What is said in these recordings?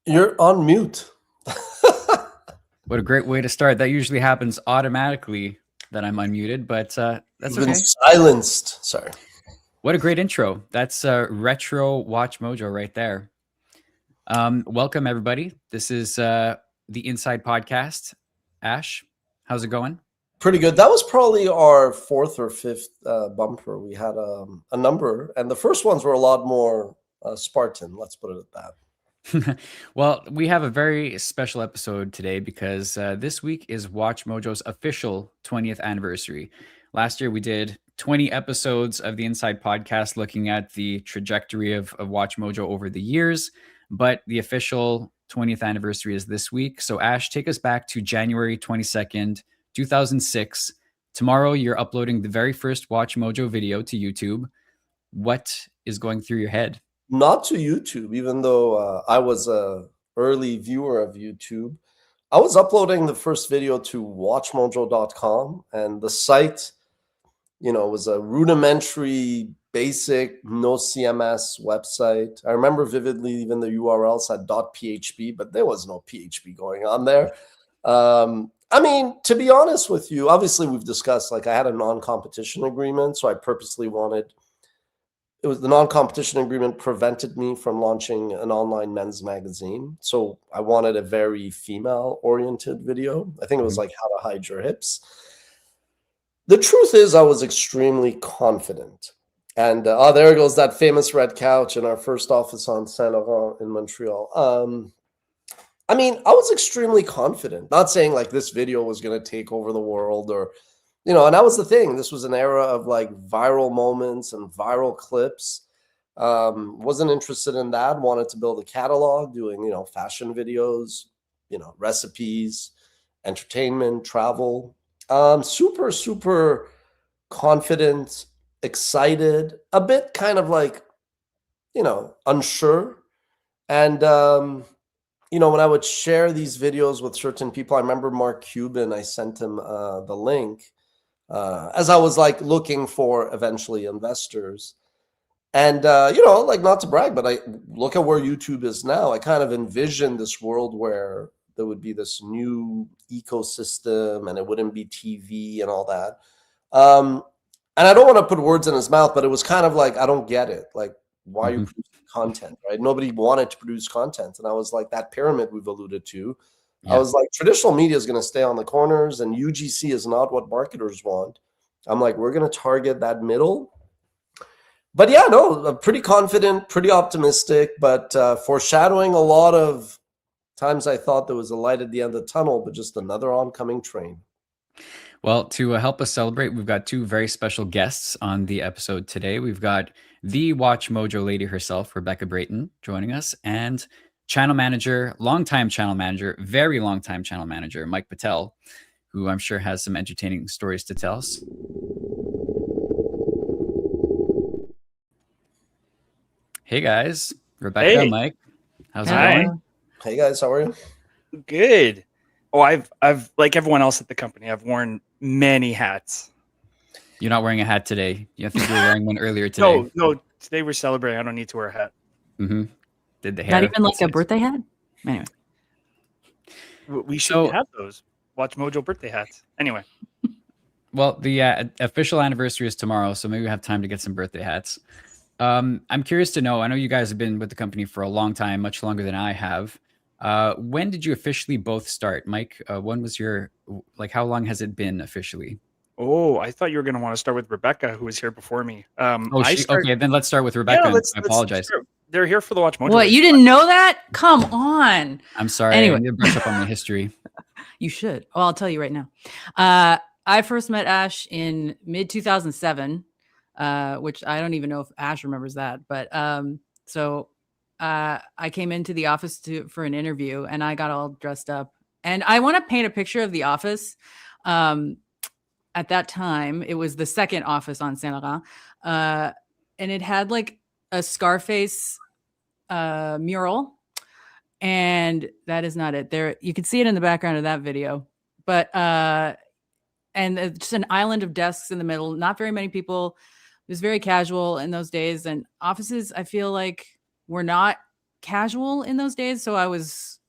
You're on mute. What a great way to start. That usually happens automatically that I'm unmuted, but that's You've been okay. silenced. Sorry. What a great intro. That's retro Watch Mojo right there. Welcome, everybody. This is the Inside Podcast. Ash, how's it going? Pretty good. That was probably our fourth or fifth bumper. We had a number, and the first ones were a lot more Spartan. Let's put it at that. Well, we have a very special episode today because this week is Watch Mojo's official 20th anniversary. Last year, we did 20 episodes of the Inside Podcast looking at the trajectory of Watch Mojo over the years, but the official 20th anniversary is this week. So, Ash, take us back to January 22nd, 2006. Tomorrow, you're uploading the very first Watch Mojo video to YouTube. What is going through your head? Not to YouTube, even though I was a early viewer of YouTube. I was uploading the first video to WatchMojo.com, and the site, was a rudimentary, basic, no CMS website. I remember vividly even the URL said .php, but there was no PHP going on there. To be honest with you, obviously we've discussed, I had a non-competition agreement, so I purposely wanted... It was the non-competition agreement prevented me from launching an online men's magazine. So I wanted a very female-oriented video. I think it was like how to hide your hips. The truth is I was extremely confident. And there goes that famous red couch in our first office on Saint Laurent in Montreal. I was extremely confident. Not saying this video was going to take over the world or... and that was the thing. This was an era of viral moments and viral clips. Wasn't interested in that. Wanted to build a catalog, doing, fashion videos, recipes, entertainment, travel. Super, super confident, excited, a bit kind of unsure. And, when I would share these videos with certain people, I remember Mark Cuban, I sent him the link. As I was looking for eventually investors. And, not to brag, but I look at where YouTube is now. I kind of envisioned this world where there would be this new ecosystem and it wouldn't be TV and all that. And I don't want to put words in his mouth, but it was kind of I don't get it. Why are you producing content, right? Nobody wanted to produce content. And I was that pyramid we've alluded to. Yeah. I was traditional media is going to stay on the corners and UGC is not what marketers want. I'm we're going to target that middle. But yeah, no, I'm pretty confident, pretty optimistic, but foreshadowing a lot of times I thought there was a light at the end of the tunnel, but just another oncoming train. Well, to help us celebrate, we've got two very special guests on the episode today. We've got the Watch Mojo lady herself, Rebecca Brayton, joining us, and channel manager, longtime channel manager, very long-time channel manager, Mike Patel, who I'm sure has some entertaining stories to tell us. Hey guys, Rebecca, hey. Mike, how's it going? Hey guys, how are you? Good. Oh, I've like everyone else at the company, I've worn many hats. You're not wearing a hat today. You think you were wearing one earlier today. No, today we're celebrating. I don't need to wear a hat. Mm-hmm. Did the hair? Not even a birthday hat? Anyway. We should have those. Watch Mojo birthday hats. Anyway. Well, the official anniversary is tomorrow, so maybe we have time to get some birthday hats. I'm curious to know, I know you guys have been with the company for a long time, much longer than I have. When did you officially both start? Mike, when was your, how long has it been officially? Oh, I thought you were going to want to start with Rebecca, who was here before me. Okay, then let's start with Rebecca. Yeah, I apologize. They're here for the Watch Mojo. What, you didn't know that? Come on. I'm sorry. Anyway. I need to brush up on my history. You should. Well, I'll tell you right now. I first met Ash in mid-2007, which I don't even know if Ash remembers that. But I came into the office for an interview, and I got all dressed up. And I want to paint a picture of the office. At that time, it was the second office on Saint Laurent. And it had a Scarface mural. And that is not it. There, you can see it in the background of that video. But and just an island of desks in the middle. Not very many people. It was very casual in those days. And offices, I feel were not casual in those days, so I was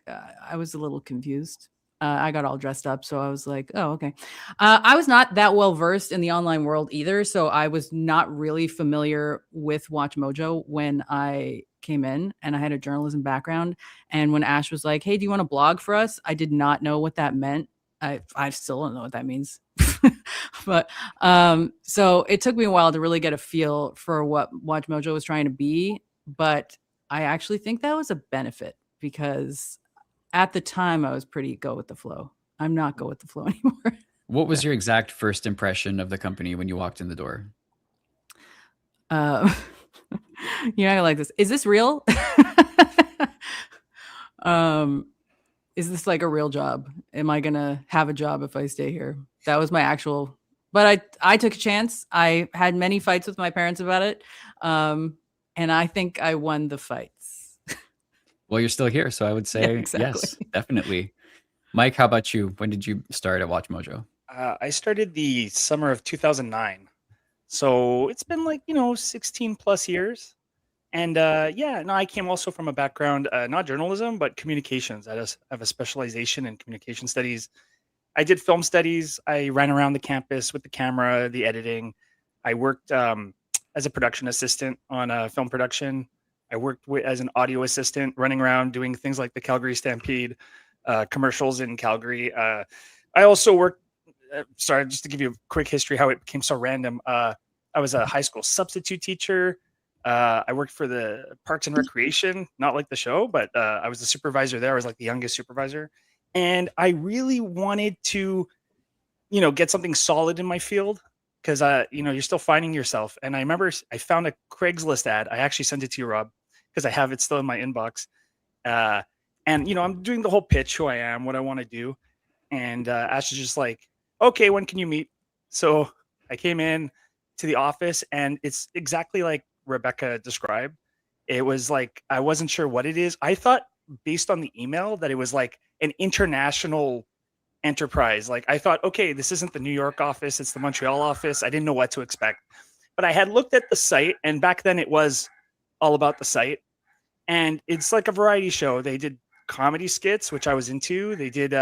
a little confused. I got all dressed up, so I was like, "Oh, okay." I was not that well versed in the online world either, so I was not really familiar with WatchMojo when I came in, and I had a journalism background. And when Ash was like, "Hey, do you want to blog for us?" I did not know what that meant. I still don't know what that means. But so it took me a while to really get a feel for what WatchMojo was trying to be. But I actually think that was a benefit because at the time I was pretty go with the flow. I'm not go with the flow anymore. What was your exact first impression of the company when you walked in the door? Uh, you're not gonna like this. Is this real? Is this like a real job? Am I gonna have a job if I stay here? That was my actual. But I took a chance. I had many fights with my parents about it, and I think I won the fights. Well, you're still here, so I would Yeah, say exactly. yes, definitely. Mike, how about you? When did you start at WatchMojo? I started the summer of 2009. So it's been like, 16 plus years. And yeah, no, I came also from a background, not journalism, but communications. I just have a specialization in communication studies. I did film studies. I ran around the campus with the camera, the editing. I worked as a production assistant on a film production. I worked as an audio assistant, running around doing things like the Calgary Stampede, commercials in Calgary. I also worked. Sorry, just to give you a quick history how it became so random. I was a high school substitute teacher. I worked for the Parks and Recreation, not like the show, but I was the supervisor there. I was like the youngest supervisor. And I really wanted to, get something solid in my field because, you're still finding yourself. And I remember I found a Craigslist ad. I actually sent it to you, Rob, because I have it still in my inbox. And, I'm doing the whole pitch, who I am, what I want to do. And Ash is just like, okay, when can you meet? So I came in to the office and it's exactly like Rebecca described. It was like, I wasn't sure what it is. I thought based on the email that it was like an international enterprise. Like I thought, okay, this isn't the New York office, it's the Montreal office. I didn't know what to expect. But I had looked at the site and back then it was all about the site. And it's like a variety show. They did comedy skits, which I was into. They did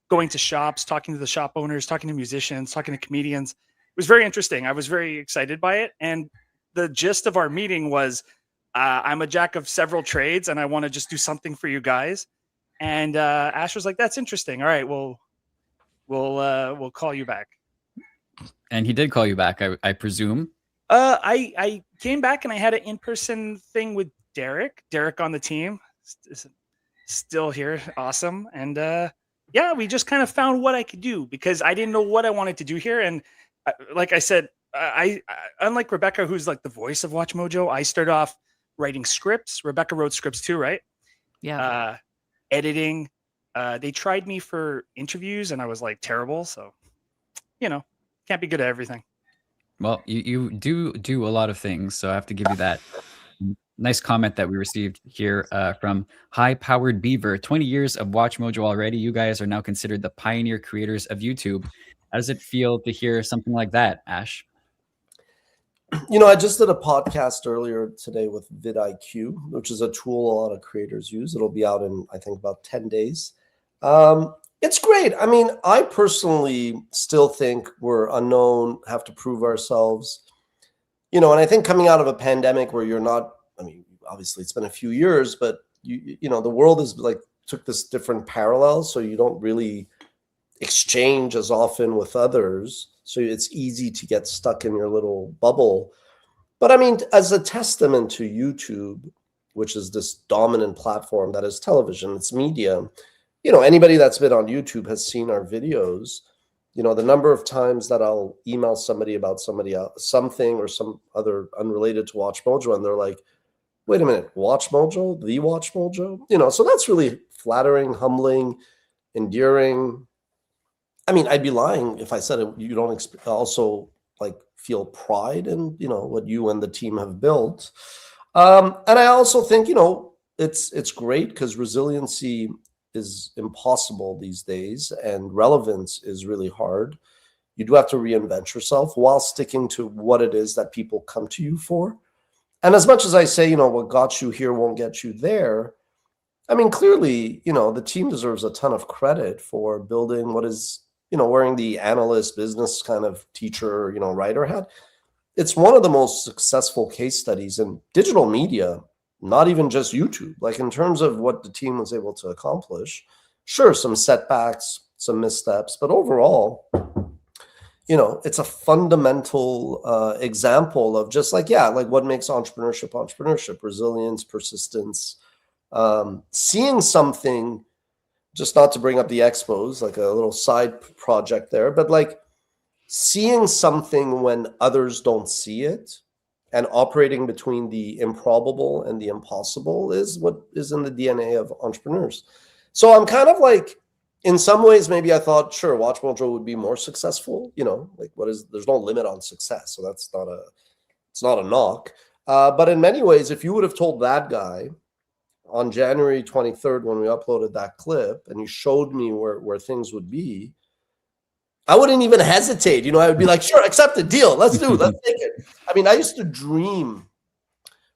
going to shops, talking to the shop owners, talking to musicians, talking to comedians. It was very interesting. I was very excited by it. And the gist of our meeting was I'm a jack of several trades and I want to just do something for you guys. And Ash was like, that's interesting. All right, we'll call you back. And he did call you back, I presume. I came back and I had an in-person thing with Derek on the team. Still here. Awesome. And yeah, we just kind of found what I could do because I didn't know what I wanted to do here. And like I said, I unlike Rebecca, who's like the voice of WatchMojo, I started off writing scripts. Rebecca wrote scripts too, right? Yeah. Editing. They tried me for interviews and I was like terrible. So, can't be good at everything. Well, you do a lot of things, so I have to give you that. Nice comment that we received here from High Powered Beaver. 20 years of WatchMojo already. You guys are now considered the pioneer creators of YouTube. How does it feel to hear something like that, Ash? I just did a podcast earlier today with vidIQ, which is a tool a lot of creators use. It'll be out in, I think, about 10 days. It's great. I mean, I personally still think we're unknown, have to prove ourselves. And I think coming out of a pandemic where you're not, I mean, obviously it's been a few years, but the world is like took this different parallel. So you don't really exchange as often with others. So it's easy to get stuck in your little bubble. But I mean, as a testament to YouTube, which is this dominant platform that is television, it's media, anybody that's been on YouTube has seen our videos. The number of times that I'll email somebody about somebody else, something or some other unrelated to WatchMojo, and they're like, wait a minute, WatchMojo, the WatchMojo? So that's really flattering, humbling, endearing. I mean, I'd be lying if I said it, you don't also like feel pride in, what you and the team have built. And I also think, it's great because resiliency is impossible these days and relevance is really hard. You do have to reinvent yourself while sticking to what it is that people come to you for. And as much as I say, what got you here won't get you there, I mean, clearly, the team deserves a ton of credit for building what is, wearing the analyst business kind of teacher, writer hat. It's one of the most successful case studies in digital media, not even just YouTube. Like in terms of what the team was able to accomplish, sure, some setbacks, some missteps, but overall, it's a fundamental example of just like what makes entrepreneurship, resilience, persistence, seeing something, just not to bring up the expos, like a little side project there, but like seeing something when others don't see it and operating between the improbable and the impossible is what is in the DNA of entrepreneurs. So I'm kind of like, in some ways, maybe I thought, sure, WatchMojo would be more successful. There's no limit on success. So it's not a knock. But in many ways, if you would have told that guy on January 23rd, when we uploaded that clip and you showed me where things would be, I wouldn't even hesitate. I would be like, sure, accept the deal. Let's do it. Let's take it. I mean, I used to dream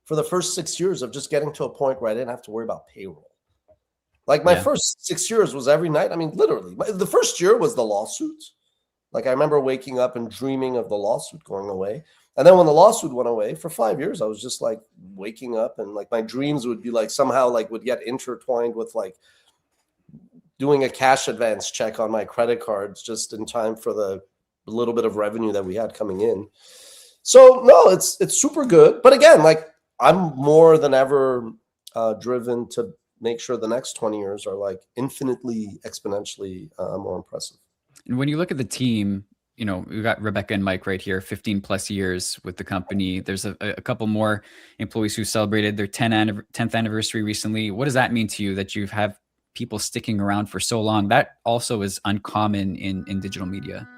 for the first 6 years of just getting to a point where I didn't have to worry about payroll. Like my first 6 years was every night. I mean, literally, the first year was the lawsuit. Like I remember waking up and dreaming of the lawsuit going away. And then when the lawsuit went away for 5 years, I was just like waking up and like my dreams would be like somehow like would get intertwined with like doing a cash advance check on my credit cards just in time for the little bit of revenue that we had coming in. So no, it's super good. But again, like I'm more than ever driven to make sure the next 20 years are like infinitely exponentially more impressive. And when you look at the team, we've got Rebecca and Mike right here, 15 plus years with the company. There's a couple more employees who celebrated their 10th anniversary recently. What does that mean to you that you have people sticking around for so long? That also is uncommon in digital media.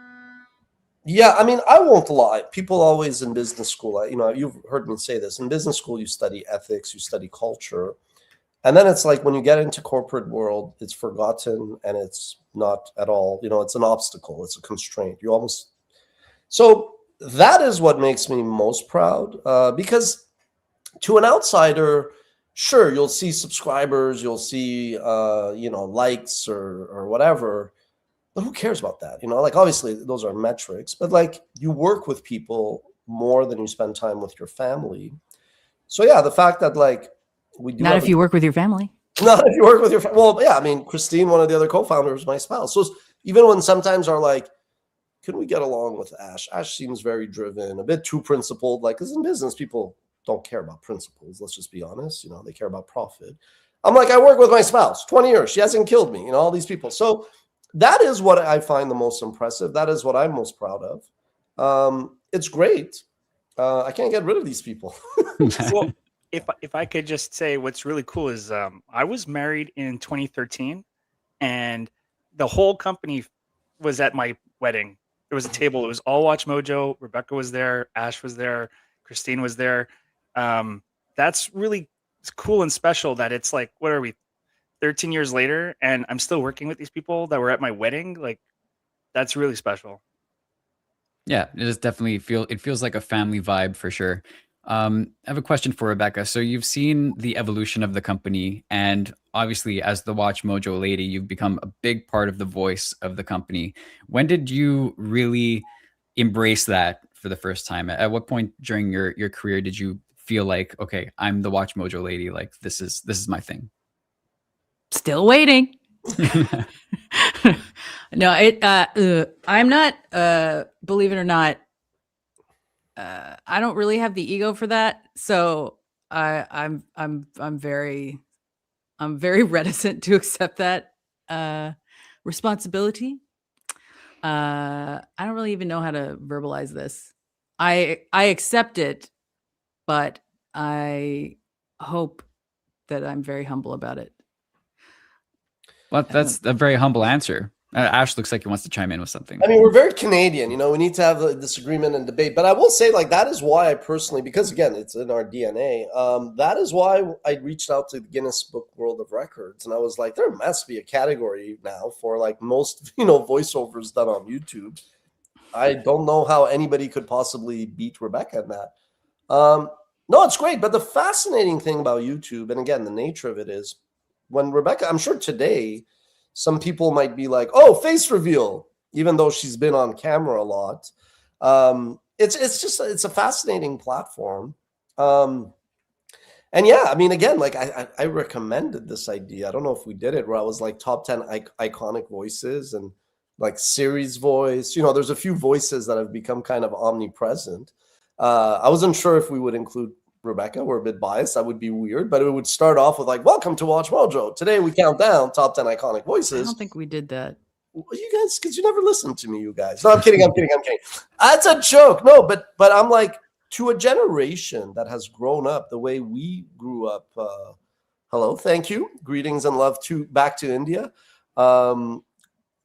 Yeah, I mean, I won't lie. People always in business school, you've heard me say this. In business school, you study ethics, you study culture. And then it's like when you get into corporate world, it's forgotten and it's not at all, it's an obstacle. It's a constraint. So that is what makes me most proud because to an outsider, sure, you'll see subscribers, you'll see, likes or whatever, but who cares about that? Like obviously those are metrics, but like you work with people more than you spend time with your family. So yeah, the fact that like, we do not if you work with your family. Not if you work with your family. Well, yeah, I mean, Christine, one of the other co-founders, my spouse. So even when sometimes are like, can we get along with Ash? Ash seems very driven, a bit too principled. Like, because in business, people don't care about principles. Let's just be honest. They care about profit. I'm like, I work with my spouse, 20 years. She hasn't killed me. All these people. So that is what I find the most impressive. That is what I'm most proud of. It's great. I can't get rid of these people. Well, if I could just say what's really cool is I was married in 2013 and the whole company was at my wedding. There was a table. It was all WatchMojo. Rebecca was there. Ash was there. Christine was there. That's really cool and special that it's like, what are we, 13 years later and I'm still working with these people that were at my wedding. Like that's really special. Yeah, it is definitely it feels like a family vibe for sure. I have a question for Rebecca. So you've seen the evolution of the company, and obviously as the WatchMojo lady, you've become a big part of the voice of the company. When did you really embrace that for the first time? At what point during your career did you feel like, okay, I'm the WatchMojo lady, like this is my thing? Still waiting. No, I'm not, believe it or not, I don't really have the ego for that. So I'm very reticent to accept that responsibility. I don't really even know how to verbalize this. I accept it, but I hope that I'm very humble about it. Well, that's a very humble answer. Ash looks like he wants to chime in with something. I mean, we're very Canadian, we need to have a disagreement and debate. But I will say, like, that is why I personally, because again, it's in our DNA. That is why I reached out to the Guinness Book World of Records, and I was like, there must be a category now for like most, voiceovers done on YouTube. I don't know how anybody could possibly beat Rebecca in that. No, it's great. But the fascinating thing about YouTube, and again, the nature of it is when Rebecca, I'm sure today, some people might be like, oh, face reveal, even though she's been on camera a lot. It's a fascinating platform. And yeah, I mean, again, like I recommended this idea. I don't know if we did it where I was like top 10 iconic voices and like Siri's voice. There's a few voices that have become kind of omnipresent. I wasn't sure if we would include Rebecca. We're a bit biased. That would be weird, but it would start off with like, welcome to Watch Mojo. Today we count down top 10 iconic voices. I don't think we did that. You guys, because you never listened to me, you guys. No, I'm kidding. That's a joke. No, but I'm like, to a generation that has grown up the way we grew up. Hello, thank you. Greetings and love back to India.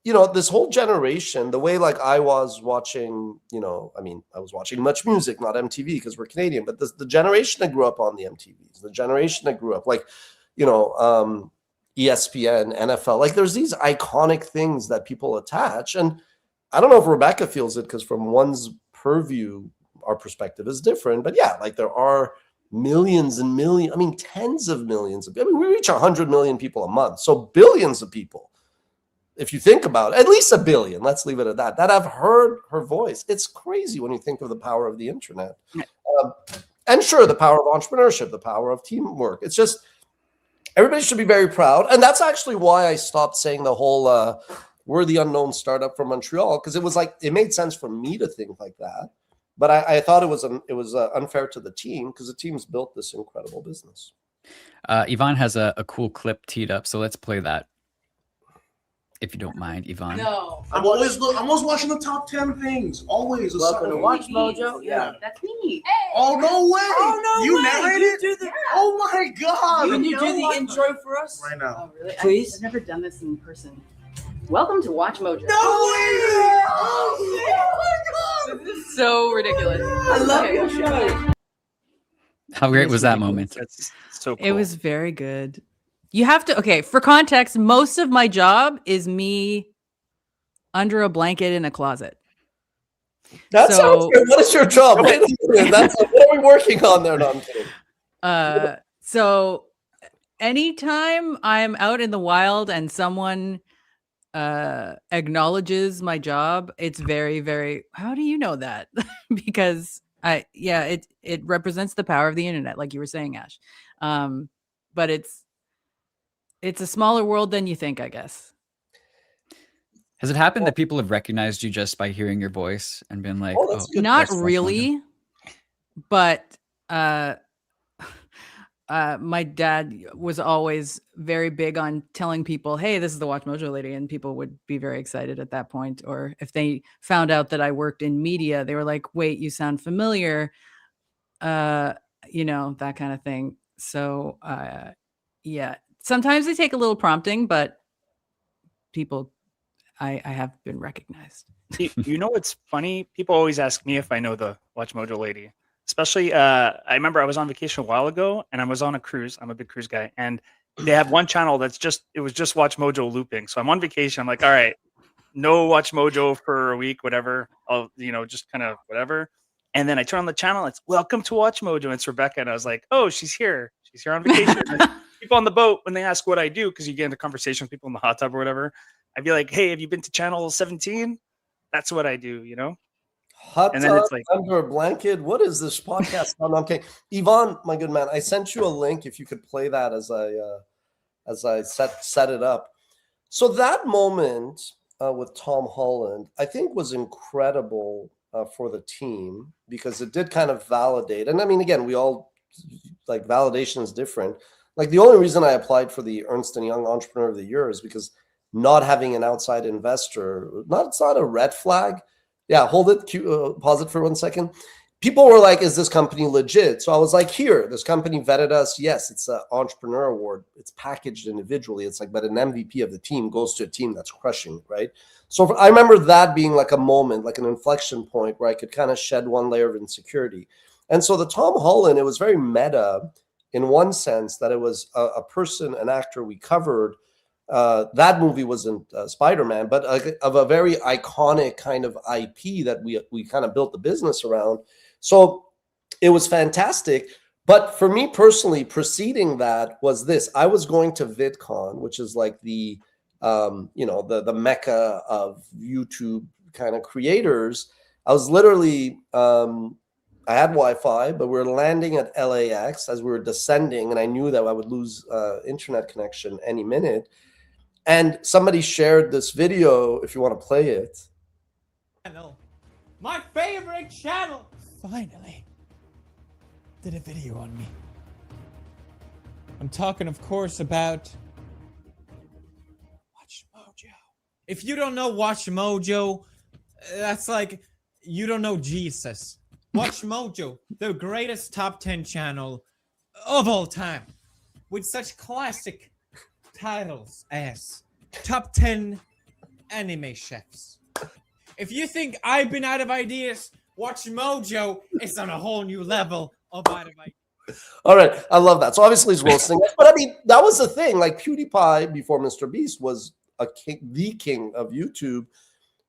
This whole generation, the way like I was watching, I was watching Much Music, not MTV because we're Canadian, but the generation that grew up on the MTVs, the generation that grew up like, ESPN, NFL, like there's these iconic things that people attach. And I don't know if Rebecca feels it because from one's purview, our perspective is different, but yeah, like there are millions and millions, tens of millions of, we reach 100 million people a month. So billions of people, if you think about it, at least a billion, let's leave it at that have heard her voice. It's crazy when you think of the power of the internet. And sure, the power of entrepreneurship, the power of teamwork. It's just, everybody should be very proud. And that's actually why I stopped saying the whole, we're the unknown startup from Montreal, because it was like, it made sense for me to think like that. But I thought it was unfair to the team because the team's built this incredible business. Yvonne has a cool clip teed up, so let's play that. If you don't mind, Yvonne. No. I'm always watching the top 10 things. Always. Welcome to Watch Mojo. Yeah. That's me. Hey. Oh, no way. Oh, no you way. narrated? You do the, Oh, my God. Can you do the intro for us? Right now. Oh, really? Please. I've never done this in person. Welcome to Watch Mojo. No way. Oh, my God. This is so ridiculous. I love your show. How great was that moment? That's so cool. It was very good. You have to, okay, for context, most of my job is me under a blanket in a closet. That sounds good. What is your job? Wait a minute. What are we working on there? No, I'm kidding. So anytime I'm out in the wild and someone acknowledges my job, it's very, very, how do you know that? Because it represents the power of the internet, like you were saying, Ash. But it's a smaller world than you think, I guess. Has it happened that people have recognized you just by hearing your voice and been like, not really, but my dad was always very big on telling people, hey, this is the Watch Mojo lady. And people would be very excited at that point. Or if they found out that I worked in media, they were like, wait, you sound familiar. That kind of thing. So, yeah, sometimes they take a little prompting, but people, I have been recognized. You know what's funny? People always ask me if I know the Watch Mojo lady. Especially, I remember I was on vacation a while ago and I was on a cruise. I'm a big cruise guy. And they have one channel it was just Watch Mojo looping. So I'm on vacation. I'm like, all right, no Watch Mojo for a week, whatever. I'll, just kind of whatever. And then I turn on the channel. It's welcome to Watch Mojo. And it's Rebecca. And I was like, oh, she's here. She's here on vacation. People on the boat, when they ask what I do, because you get into conversation with people in the hot tub or whatever, I'd be like, hey, have you been to channel 17? That's what I do, Hot and then tub, it's like under a blanket. What is this podcast on? Okay, Yvonne, my good man, I sent you a link. If you could play that as I set it up. So that moment with Tom Holland, I think, was incredible for the team because it did kind of validate. And I mean, again, we all like validation is different. Like the only reason I applied for the Ernst & Young Entrepreneur of the Year is because not having an outside investor, it's not a red flag. Yeah, hold it, pause it for 1 second. People were like, is this company legit? So I was like, here, this company vetted us. Yes, it's an entrepreneur award. It's packaged individually. It's like, but an MVP of the team goes to a team that's crushing, right? So I remember that being like a moment, like an inflection point where I could kind of shed one layer of insecurity. And so the Tom Holland, it was very meta in one sense that it was a person, an actor we covered. That movie wasn't Spider-Man, but of a very iconic kind of IP that we kind of built the business around. So it was fantastic. But for me personally, preceding that was this. I was going to VidCon, which is like the the mecca of YouTube kind of creators. I was literally I had Wi-Fi, but we were landing at LAX as we were descending, and I knew that I would lose internet connection any minute. And somebody shared this video. If you want to play it, my favorite channel, finally did a video on me. I'm talking, of course, about WatchMojo. If you don't know WatchMojo, that's like you don't know Jesus. WatchMojo, the greatest top 10 channel of all time, with such classic titles as Top 10 Anime Chefs. If you think I've been out of ideas, WatchMojo is on a whole new level of out of ideas. all right, I love that. So obviously he's roasting us, but I mean that was the thing. Like PewDiePie before Mr. Beast was the king of YouTube.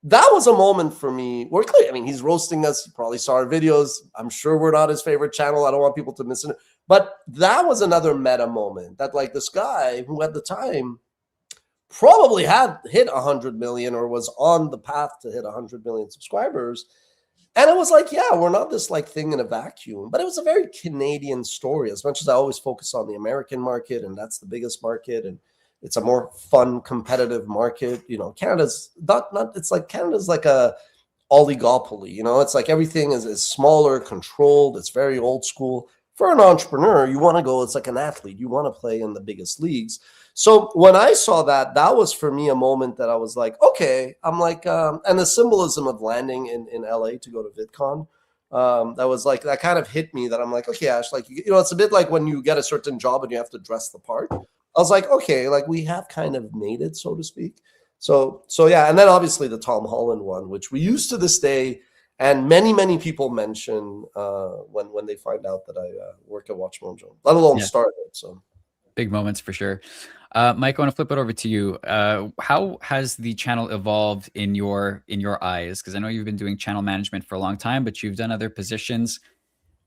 That was a moment for me where clearly, I mean, he's roasting us. You probably saw our videos. I'm sure we're not his favorite channel. I don't want people to miss it. But that was another meta moment that like this guy who at the time probably had hit 100 million or was on the path to hit 100 million subscribers. And it was like, yeah, we're not this like thing in a vacuum, but it was a very Canadian story. As much as I always focus on the American market, and that's the biggest market, and it's a more fun, competitive market. Canada's not. It's like Canada's like a oligopoly. It's like everything is smaller, controlled. It's very old school. For an entrepreneur, you want to go. It's like an athlete. You want to play in the biggest leagues. So when I saw that, that was for me a moment that I was like, okay, I'm like, and the symbolism of landing in LA to go to VidCon, that was like, that kind of hit me that I'm like, okay, Ash, like, it's a bit like when you get a certain job and you have to dress the part. I was like, okay, like we have kind of made it, so to speak. So yeah. And then obviously the Tom Holland one, which we use to this day. And many people mention when they find out that I work at WatchMojo, let alone start it. So big moments for sure. Mike, I want to flip it over to you. How has the channel evolved in your eyes? Because I know you've been doing channel management for a long time, but you've done other positions,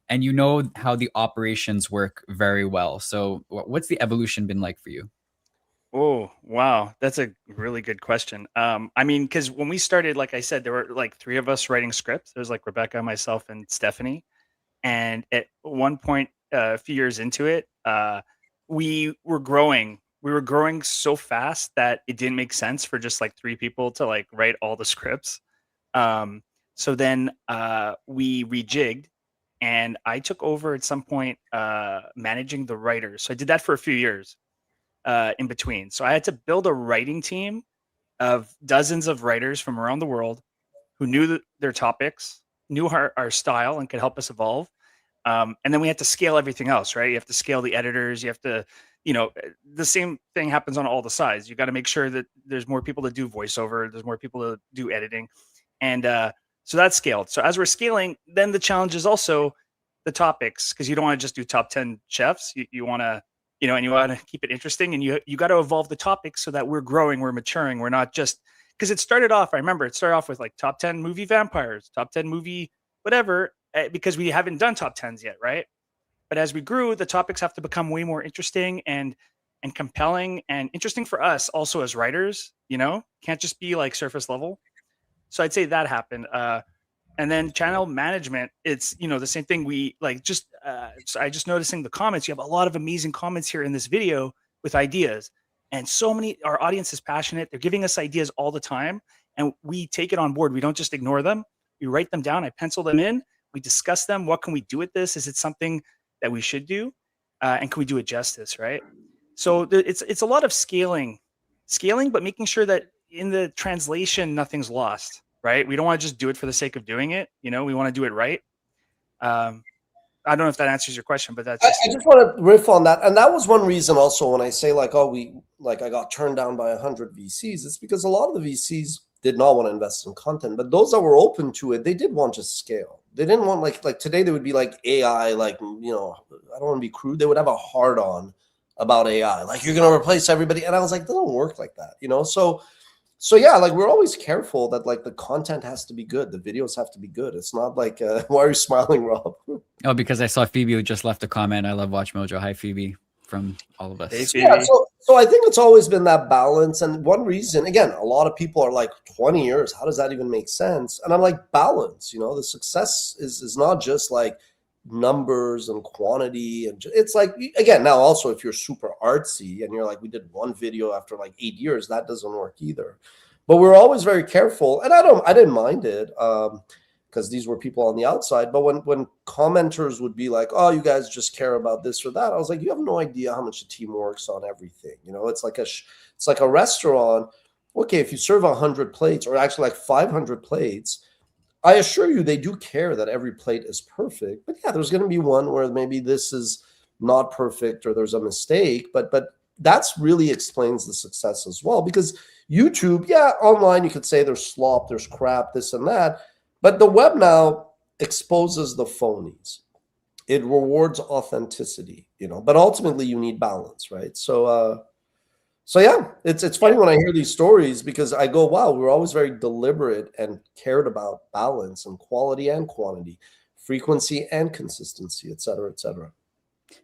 and you know how the operations work very well. So what's the evolution been like for you? Oh, wow. That's a really good question. I mean, because when we started, like I said, there were like three of us writing scripts. There was like Rebecca, myself, and Stephanie. And at one point, a few years into it, we were growing. We were growing so fast that it didn't make sense for just like three people to like write all the scripts. So then we rejigged, and I took over at some point managing the writers. So I did that for a few years. In between. So I had to build a writing team of dozens of writers from around the world who knew their topics, knew our style, and could help us evolve. And then we had to scale everything else, right? You have to scale the editors. You have to, the same thing happens on all the sides. You got to make sure that there's more people to do voiceover. There's more people to do editing. And so that's scaled. So as we're scaling, then the challenge is also the topics, because you don't want to just do top 10 chefs. You want to, and you want to keep it interesting, and you got to evolve the topics so that we're growing, we're maturing. We're not just, because it started off, I remember it started off with like top 10 movie vampires, top 10 movie, whatever, because we haven't done top 10s yet. Right. But as we grew, the topics have to become way more interesting and compelling and interesting for us also as writers, can't just be like surface level. So I'd say that happened. And then channel management, it's, the same thing. We like just, so I just noticing the comments, you have a lot of amazing comments here in this video with ideas, and so many, our audience is passionate. They're giving us ideas all the time, and we take it on board. We don't just ignore them. We write them down. I pencil them in. We discuss them. What can we do with this? Is it something that we should do? And can we do it justice? Right. So it's a lot of scaling, but making sure that in the translation, nothing's lost. Right. We don't want to just do it for the sake of doing it. We want to do it right. I don't know if that answers your question, but that's I just want to riff on that. And that was one reason also when I say like, I got turned down by 100 VCs, it's because a lot of the VCs did not want to invest in content, but those that were open to it, they did want to scale. They didn't want like today they would be like AI, like, I don't want to be crude. They would have a hard on about AI. Like you're going to replace everybody. And I was like, it doesn't work like that, So yeah, like we're always careful that like the content has to be good. The videos have to be good. It's not like, why are you smiling, Rob? Oh, because I saw Phoebe who just left a comment. I love Watch Mojo. Hi, Phoebe, from all of us. Hey, Yeah, Phoebe. so I think it's always been that balance. And one reason, again, a lot of people are like 20 years. How does that even make sense? And I'm like, balance. The success is not just like numbers and quantity, and it's like, again, now also if you're super artsy and you're like, we did one video after like 8 years, that doesn't work either. But we're always very careful, and I didn't mind it. Because these were people on the outside. But when commenters would be like, "Oh, you guys just care about this or that," I was like, "You have no idea how much the team works on everything." It's like it's like a restaurant. Okay, if you serve 100 plates, or actually like 500 plates, I assure you they do care that every plate is perfect. But yeah, there's going to be one where maybe this is not perfect or there's a mistake. But that's really explains the success as well. Because YouTube, yeah, online you could say there's slop, there's crap, this and that. But the web now exposes the phonies. It rewards authenticity, but ultimately you need balance, right? So yeah, it's funny when I hear these stories, because I go, wow, we're always very deliberate and cared about balance and quality and quantity, frequency and consistency, et cetera, et cetera.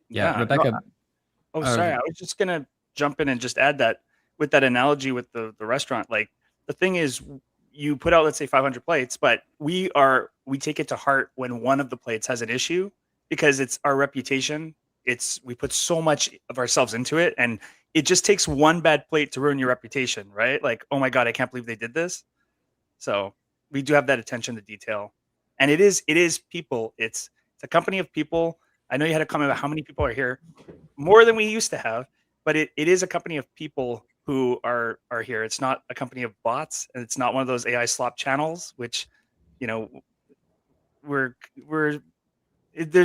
Yeah, No, Rebecca. sorry. I was just gonna jump in and just add that with that analogy with the restaurant. Like, the thing is, you put out, let's say, 500 plates, but we take it to heart when one of the plates has an issue, because it's our reputation. We put so much of ourselves into it, and it just takes one bad plate to ruin your reputation, right? Like, oh my God, I can't believe they did this. So we do have that attention to detail, and it is people. It's a company of people. I know you had a comment about how many people are here, more than we used to have, but it is a company of people who are here. It's not a company of bots, and it's not one of those AI slop channels, which, there's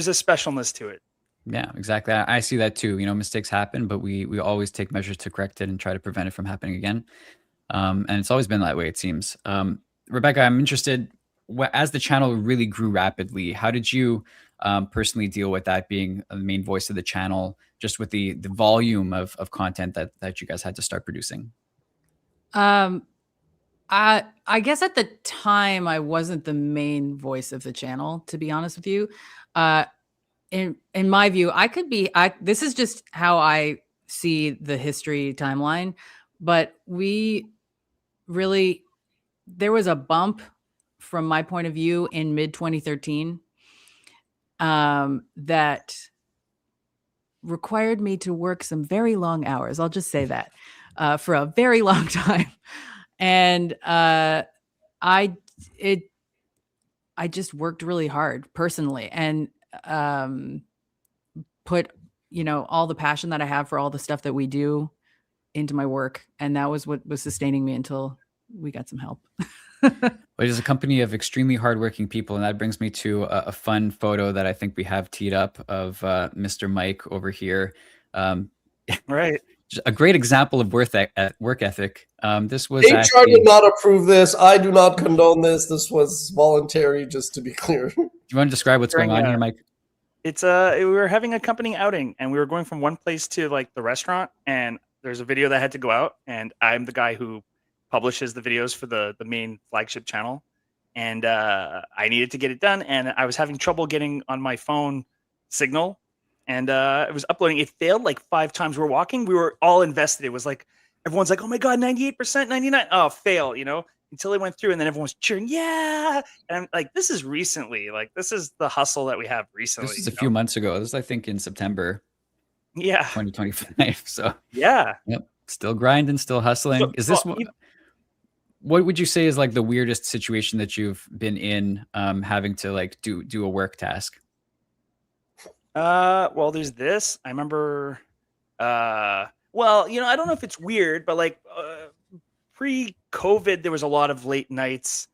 a specialness to it. Yeah, exactly. I see that too. Mistakes happen, but we always take measures to correct it and try to prevent it from happening again. And it's always been that way, it seems. Rebecca, I'm interested, as the channel really grew rapidly, how did you personally deal with that being the main voice of the channel, just with the volume of content that you guys had to start producing? I guess at the time I wasn't the voice of the channel, to be honest with you. In my view, this is just how I see the history timeline, but there was a bump from my point of view in mid 2013 that required me to work some very long hours. I'll just say that for a very long time. And I just worked really hard personally, and put all the passion that I have for all the stuff that we do into my work, and that was what was sustaining me until we got some help. It is a company of extremely hardworking people, and that brings me to a fun photo that I think we have teed up of Mr. Mike over here. Right. A great example of work ethic. This was HR did not approve this. I do not condone this. This was voluntary, just to be clear. Do you want to describe what's going on here, Mike? It's we were having a company outing, and we were going from one place to like the restaurant, and there's a video that had to go out, and I'm the guy who publishes the videos for the main flagship channel, and I needed to get it done, and I was having trouble getting on my phone signal, and it was uploading. It failed like 5 times. We're walking. We were all invested. It was like, everyone's like, oh my God, 98%, 99. Oh, fail, until it went through, and then everyone was cheering. Yeah. And I'm like, this is recently, like, this is the hustle that we have recently. This is a few months ago. This is, I think, in September. Yeah. 2025. So yeah. Yep. Still grinding, still hustling. So, is this what would you say is like the weirdest situation that you've been in, having to like do a work task? Well, there's this. I remember, well, I don't know if it's weird, but like pre-COVID, there was a lot of late nights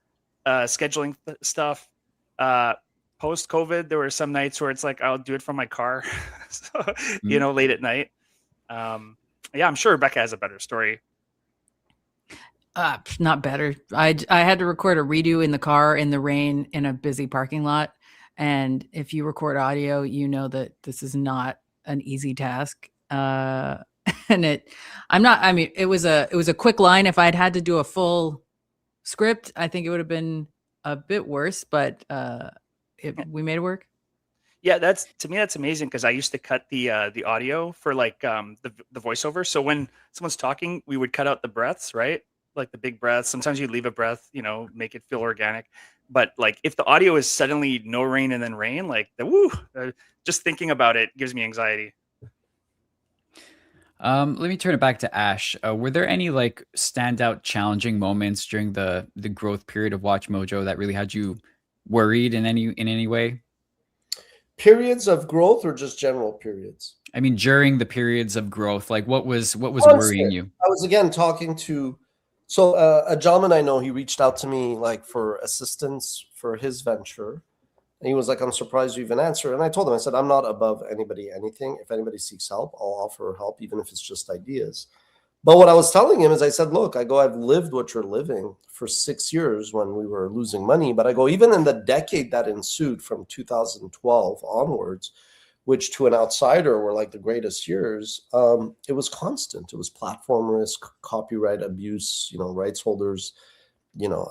scheduling stuff. Post-COVID, there were some nights where it's like, I'll do it from my car, so, late at night. Yeah, I'm sure Rebecca has a better story. Not better. I had to record a redo in the car in the rain in a busy parking lot. And if you record audio, you know that this is not an easy task. And it was a quick line. If I'd had to do a full script, I think it would have been a bit worse, but we made it work. Yeah, that's to me that's amazing because I used to cut the audio for like the voiceover. So when someone's talking, we would cut out the breaths, right? Like the big breaths. Sometimes you leave a breath, make it feel organic. But like if the audio is suddenly no rain and then rain, like just thinking about it gives me anxiety. Let me turn it back to Ash. Were there any like standout challenging moments during the growth period of Watch Mojo that really had you worried in any way? Periods of growth or just general periods? I mean, during the periods of growth, like what was Constant. worrying you? I was again talking to a gentleman I know. He reached out to me like for assistance for his venture. And he was like, I'm surprised you even answered. And I told him, I said, I'm not above anybody, anything. If anybody seeks help, I'll offer help, even if it's just ideas. But what I was telling him is I said, look, I've lived what you're living for 6 years when we were losing money. But I go, even in the decade that ensued from 2012 onwards, which to an outsider were like the greatest years, it was constant. It was platform risk, copyright abuse, rights holders,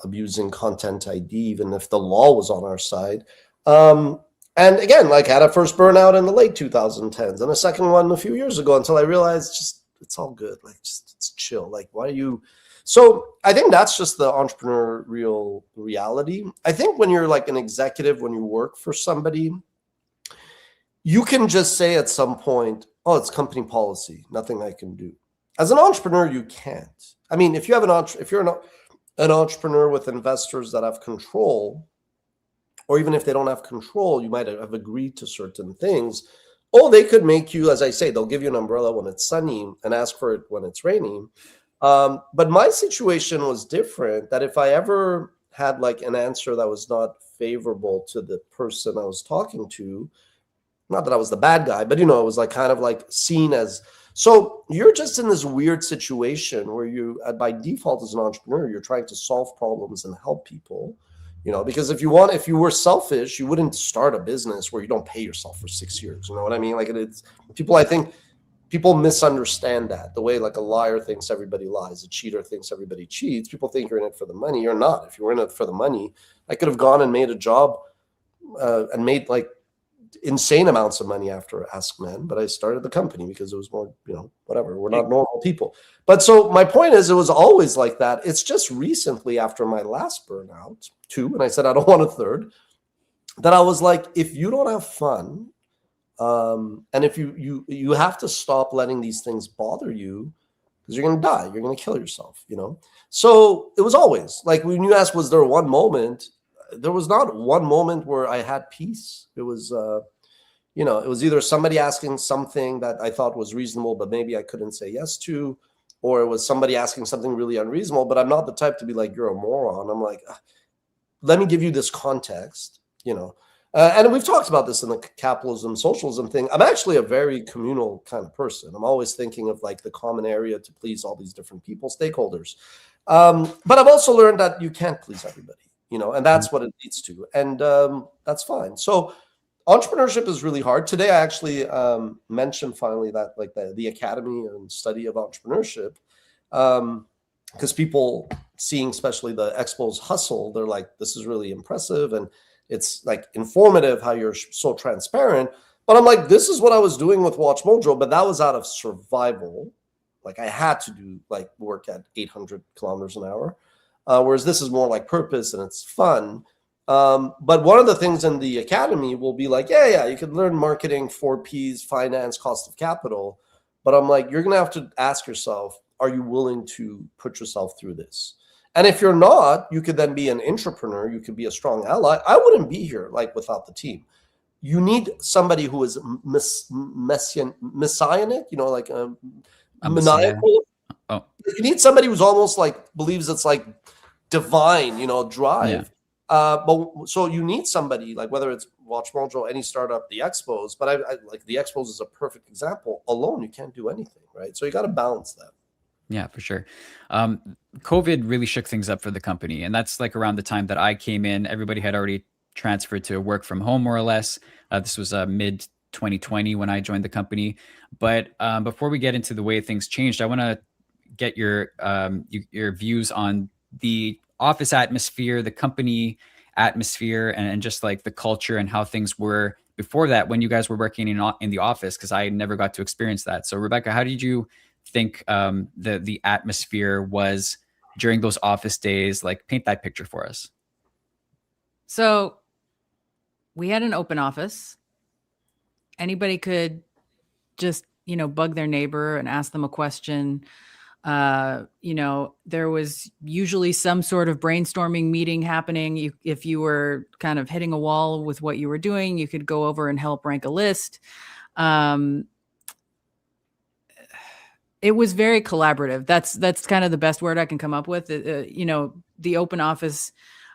abusing content ID, even if the law was on our side. And again, like had a first burnout in the late 2010s and a second one a few years ago until I realized it's all good. Like just it's chill. Like why are you? So I think that's just the entrepreneurial reality. I think when you're like an executive, when you work for somebody, you can just say at some point, oh, it's company policy, nothing I can do. As an entrepreneur, you can't. I mean, if you're an entrepreneur with investors that have control, or even if they don't have control, you might have agreed to certain things. Oh, they could make you, as I say, they'll give you an umbrella when it's sunny and ask for it when it's raining. But my situation was different, that if I ever had like an answer that was not favorable to the person I was talking to, not that I was the bad guy, but it was like kind of like seen as, so you're just in this weird situation where you, by default as an entrepreneur, you're trying to solve problems and help people. Because if you were selfish, you wouldn't start a business where you don't pay yourself for 6 years. You know what I mean? Like I think people misunderstand that the way like a liar thinks everybody lies, a cheater thinks everybody cheats. People think you're in it for the money. You're not. If you were in it for the money, I could have gone and made a job and made like insane amounts of money after Ask Men, but I started the company because it was more, whatever. We're not normal people. But so my point is, it was always like that. It's just recently after my last burnout, 2, and I said I don't want a third, that I was like, if you don't have fun, and if you have to stop letting these things bother you, because you're going to die, you're going to kill yourself, So it was always like when you ask, was there one moment? There was not one moment where I had peace. It was, it was either somebody asking something that I thought was reasonable, but maybe I couldn't say yes to, or it was somebody asking something really unreasonable, but I'm not the type to be like, you're a moron. I'm like, let me give you this context, and we've talked about this in the capitalism, socialism thing. I'm actually a very communal kind of person. I'm always thinking of like the common area to please all these different people, stakeholders. But I've also learned that you can't please everybody. And that's what it leads to. And that's fine. So entrepreneurship is really hard. Today, I actually mentioned finally that like the Academy and study of entrepreneurship, because people seeing especially the Expos hustle, they're like, this is really impressive. And it's like informative how you're so transparent. But I'm like, this is what I was doing with Watch Mojo, but that was out of survival. Like I had to do like work at 800 kilometers an hour. Whereas this is more like purpose and it's fun. But one of the things in the academy will be like, yeah, you can learn marketing, 4 Ps, finance, cost of capital. But I'm like, you're going to have to ask yourself, are you willing to put yourself through this? And if you're not, you could then be an entrepreneur. You could be a strong ally. I wouldn't be here like without the team. You need somebody who is messianic, like maniacal. Oh. You need somebody who's almost like believes it's like divine, drive. Yeah. But so you need somebody like whether it's Watch Mojo, any startup, the Expos. But I like the Expos is a perfect example. Alone, you can't do anything, right? So you got to balance that. Yeah, for sure. COVID really shook things up for the company. And that's like around the time that I came in, everybody had already transferred to work from home, more or less. This was mid 2020 when I joined the company. But before we get into the way things changed, I want to get your views on the office atmosphere, the company atmosphere, and just like the culture and how things were before that when you guys were working in the office, because I never got to experience that. So Rebecca, how did you think the atmosphere was during those office days? Like, paint that picture for us. So we had an open office. Anybody could just, bug their neighbor and ask them a question. There was usually some sort of brainstorming meeting happening. If you were kind of hitting a wall with what you were doing, you could go over and help rank a list. It was very collaborative. That's kind of the best word I can come up with. The open office,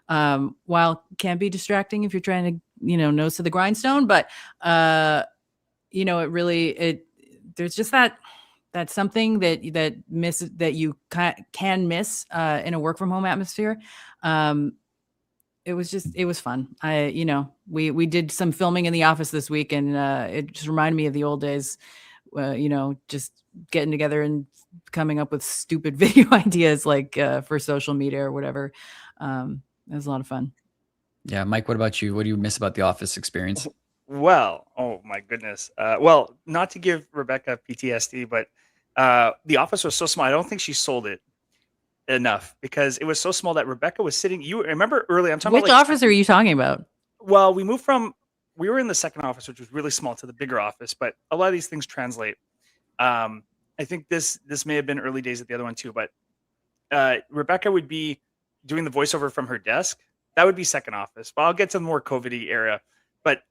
while can be distracting if you're trying to, nose to the grindstone, but there's just that's something that you can miss in a work from home atmosphere. It was fun. We did some filming in the office this week, and it just reminded me of the old days. Just getting together and coming up with stupid video ideas like for social media or whatever. It was a lot of fun. Yeah, Mike, what about you? What do you miss about the office experience? Well, oh my goodness. Well, not to give Rebecca PTSD, but the office was so small. I don't think she sold it enough because it was so small that Rebecca was sitting. You remember early? I'm talking Which about like, office are you talking about? Well, we were in the second office, which was really small, to the bigger office, but a lot of these things translate. I think this may have been early days at the other one too, but Rebecca would be doing the voiceover from her desk. That would be second office. But I'll get to the more COVID-y era. But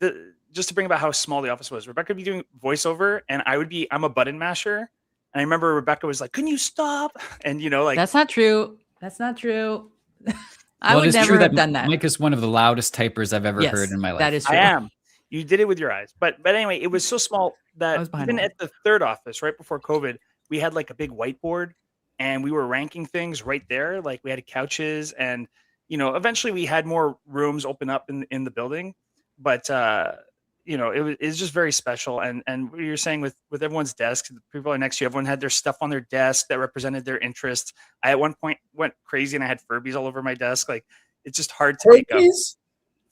just to bring about how small the office was, Rebecca would be doing voiceover, and I'm a button masher. And I remember Rebecca was like, "Can you stop?" And that's not true. That's not true. I would never have done that. Mike is one of the loudest typers I've ever heard in my life. That is true. I am. You did it with your eyes. But anyway, it was so small that even at the third office, right before COVID, we had like a big whiteboard, and we were ranking things right there. Like we had couches, and eventually we had more rooms open up in the building. But it's just very special. And what you're saying with everyone's desk, the people are next to you, everyone had their stuff on their desk that represented their interests. I at one point went crazy and I had Furbies all over my desk. Like, it's just hard to make up.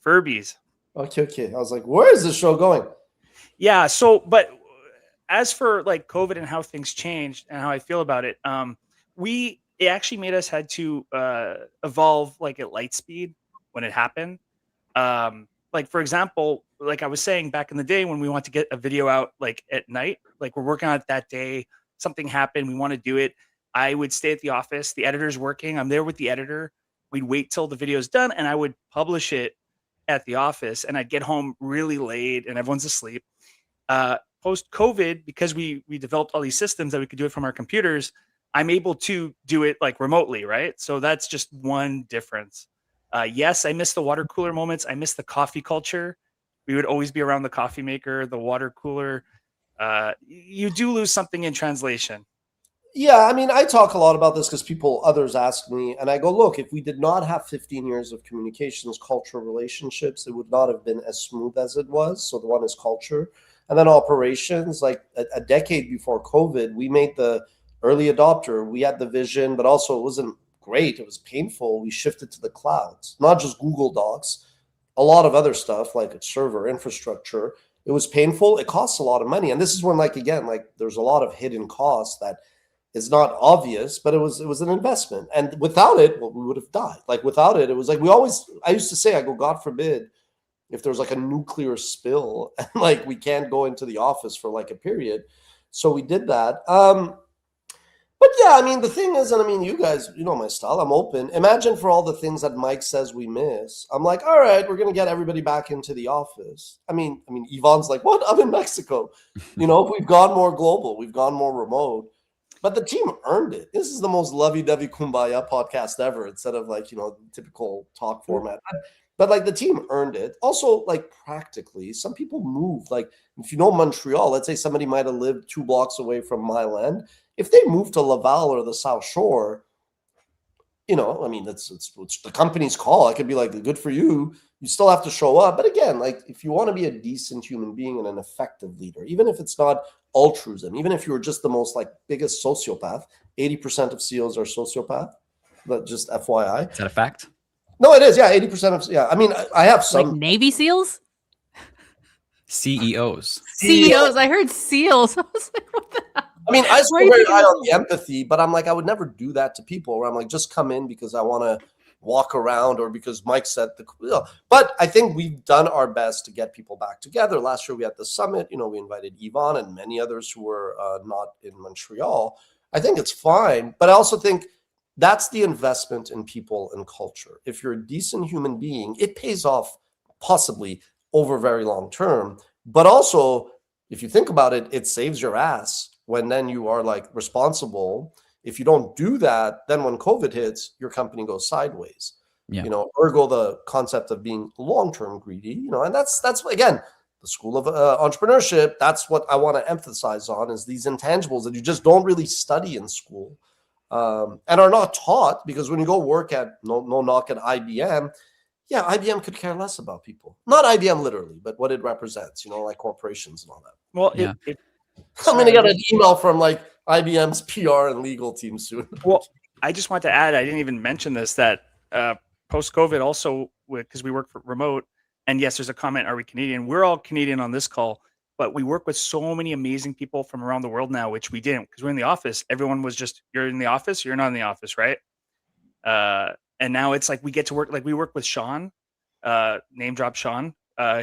Furbies. Okay. I was like, where is this show going? Yeah. So, but as for like COVID and how things changed and how I feel about it, it actually made us had to evolve like at light speed when it happened. Like, for example, like I was saying back in the day when we want to get a video out like at night, like we're working on it that day, something happened, we want to do it. I would stay at the office, the editor's working, I'm there with the editor. We'd wait till the video's done and I would publish it at the office, and I'd get home really late and everyone's asleep. Post COVID, because we developed all these systems that we could do it from our computers, I'm able to do it like remotely, right? So that's just one difference. Yes, I miss the water cooler moments. I miss the coffee culture. We would always be around the coffee maker, the water cooler. You do lose something in translation. Yeah, I mean, I talk a lot about this because others ask me, and I go, look, if we did not have 15 years of communications, culture, relationships, it would not have been as smooth as it was. So the one is culture. And then operations, like a decade before COVID, we made the early adopter. We had the vision, but also it wasn't great. It was painful. We shifted to the clouds, not just Google Docs, a lot of other stuff like server infrastructure. It was painful. It costs a lot of money. And this is when, like, again, like there's a lot of hidden costs that is not obvious, but it was an investment. And without it, well, we would have died. Like without it, it was like I used to say, I go, God forbid, if there's like a nuclear spill and like we can't go into the office for like a period. So we did that. But yeah, I mean, the thing is, and I mean, you guys, you know my style, I'm open. Imagine for all the things that Mike says we miss. I'm like, all right, we're going to get everybody back into the office. I mean, Yvonne's like, what? I'm in Mexico. We've gone more global. We've gone more remote. But the team earned it. This is the most lovey-dovey kumbaya podcast ever, instead of like, typical talk format. But like the team earned it. Also, like practically, some people moved. Like if you know Montreal, let's say somebody might have lived 2 blocks away from Mile End. If they moved to Laval or the South Shore, it's the company's call. I could be like, good for you. You still have to show up. But again, like if you want to be a decent human being and an effective leader, even if it's not altruism, even if you're just the most like biggest sociopath, 80% of CEOs are sociopath. But just FYI. Is that a fact? No, it is. Yeah, 80% of, yeah. I mean, I have some. Like Navy SEALs? CEOs. CEOs. I heard seals. I was like, what the hell? I mean, I Why are score you very thinking high of on the empathy, but I'm like, I would never do that to people where I'm like, just come in because I want to walk around or because Mike said but I think we've done our best to get people back together. Last year we had the summit, we invited Yvonne and many others who were not in Montreal. I think it's fine, but I also think that's the investment in people and culture. If you're a decent human being, it pays off possibly over very long term, but also if you think about it, it saves your ass when then you are like responsible. If you don't do that, then when COVID hits, your company goes sideways. Yeah. Ergo the concept of being long-term greedy, and that's again the school of entrepreneurship. That's what I want to emphasize on is these intangibles that you just don't really study in school and are not taught, because when you go work at no knock at IBM, yeah, IBM could care less about people. Not IBM literally, but what it represents, like corporations and all that. Well, Yeah. I'm going to get an email from like IBM's PR and legal team soon. Well, I just want to add, I didn't even mention this, that post-COVID also, because we work for remote, and yes, there's a comment, are we Canadian? We're all Canadian on this call, but we work with so many amazing people from around the world now, which we didn't, because we're in the office. Everyone was just, you're in the office, you're not in the office, right? And now it's like we get to work, like we work with Sean, name drop Sean.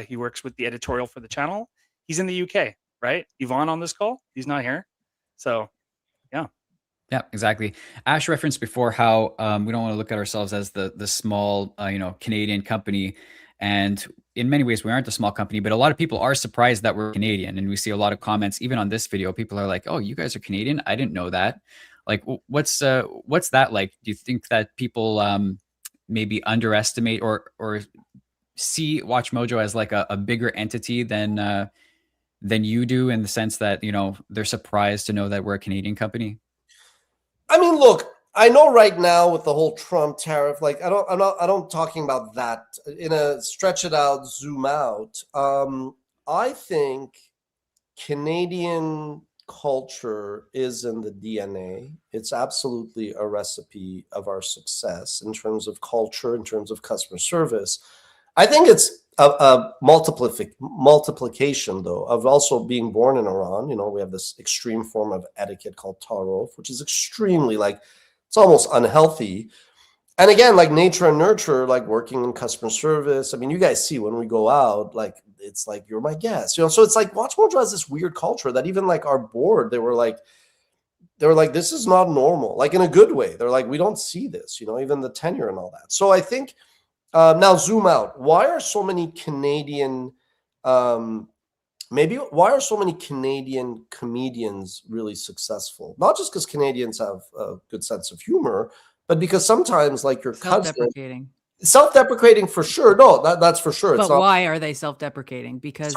He works with the editorial for the channel. He's in the UK, right? Yvonne on this call, he's not here. So, yeah. Yeah, exactly. Ash referenced before how we don't want to look at ourselves as the small, Canadian company. And in many ways, we aren't a small company, but a lot of people are surprised that we're Canadian. And we see a lot of comments, even on this video, people are like, oh, you guys are Canadian? I didn't know that. Like, what's that like? Do you think that people maybe underestimate or see WatchMojo as like a bigger entity than you do, in the sense that, they're surprised to know that we're a Canadian company? I mean, look, I know right now with the whole Trump tariff, like I'm not talking about that in a stretch it out, zoom out. I think Canadian culture is in the DNA. It's absolutely a recipe of our success in terms of culture, in terms of customer service. I think it's a multiplication, though, of also being born in Iran. We have this extreme form of etiquette called tarof, which is extremely it's almost unhealthy. And again, like nature and nurture, like working in customer service. I mean, you guys see when we go out, like it's like you're my guest, So it's like WatchMojo has this weird culture that even like our board, they were like, this is not normal, like in a good way. They're like, we don't see this, even the tenure and all that. So I think now zoom out. Why are so many Canadian, why are so many Canadian comedians really successful? Not just because Canadians have a good sense of humor, but because sometimes like your cousin, self-deprecating for sure. No, that's for sure. But why are they self-deprecating? Because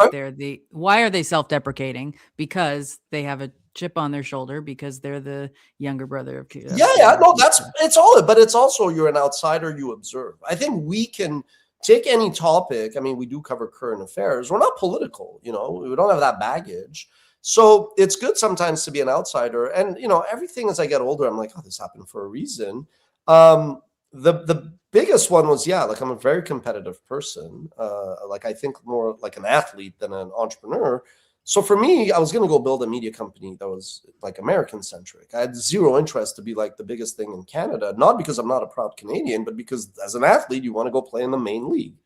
why are they self-deprecating? Because they have a chip on their shoulder, because they're the younger brother of no, it's all, but it's also you're an outsider, you observe. I think we can take any topic. I mean, we do cover current affairs. We're not political, we don't have that baggage. So it's good sometimes to be an outsider. And, everything as I get older, I'm like, oh, this happened for a reason. The biggest one was, like I'm a very competitive person. I think more like an athlete than an entrepreneur. So for me, I was going to go build a media company that was like American centric. I had zero interest to be like the biggest thing in Canada, not because I'm not a proud Canadian, but because as an athlete, you want to go play in the main league.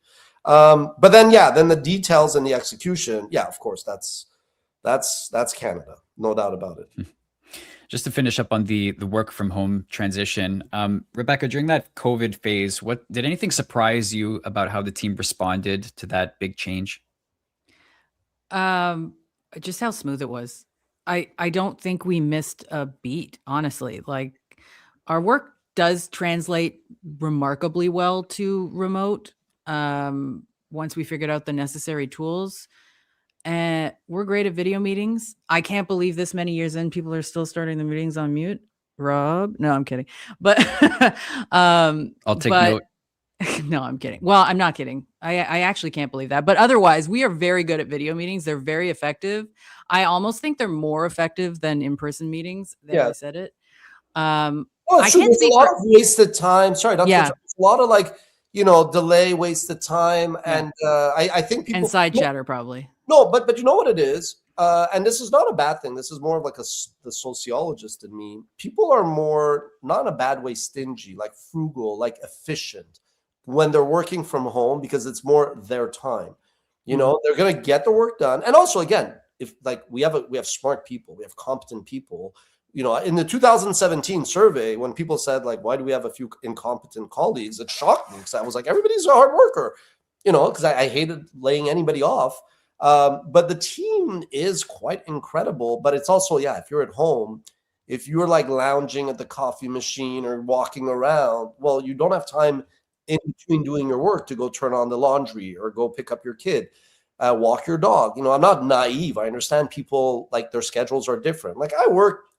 But then the details and the execution. Yeah, of course, that's Canada. No doubt about it. Just to finish up on the work from home transition, Rebecca, during that COVID phase, did anything surprise you about how the team responded to that big change? Just how smooth it was. I don't think we missed a beat, honestly. Like, our work does translate remarkably well to remote. Once we figured out the necessary tools, and we're great at video meetings. I can't believe this many years in, people are still starting the meetings on mute. Rob, no, I'm kidding. But I'll take note. No, I'm kidding. Well, I'm not kidding. I actually can't believe that. But otherwise, we are very good at video meetings. They're very effective. I almost think they're more effective than in-person meetings. There, I said it. Well, it's true. There's a lot of wasted time. Sorry, there's a lot of delay, wasted time, and I think people and side chatter probably. No, but you know what it is, and this is not a bad thing. This is more of like the sociologist in me. People are more, not in a bad way, stingy, like frugal, like efficient when they're working from home because it's more their time. You know, they're gonna get the work done, and also again, if like we have smart people, we have competent people. You know, in the 2017 survey, when people said like, "Why do we have a few incompetent colleagues?" It shocked me because I was like, "Everybody's a hard worker," you know, because I hated laying anybody off. But the team is quite incredible. But it's also, yeah, if you're at home, if you're like lounging at the coffee machine or walking around, well, you don't have time in between doing your work to go turn on the laundry or go pick up your kid, walk your dog. You know, I'm not naive. I understand people like their schedules are different. Like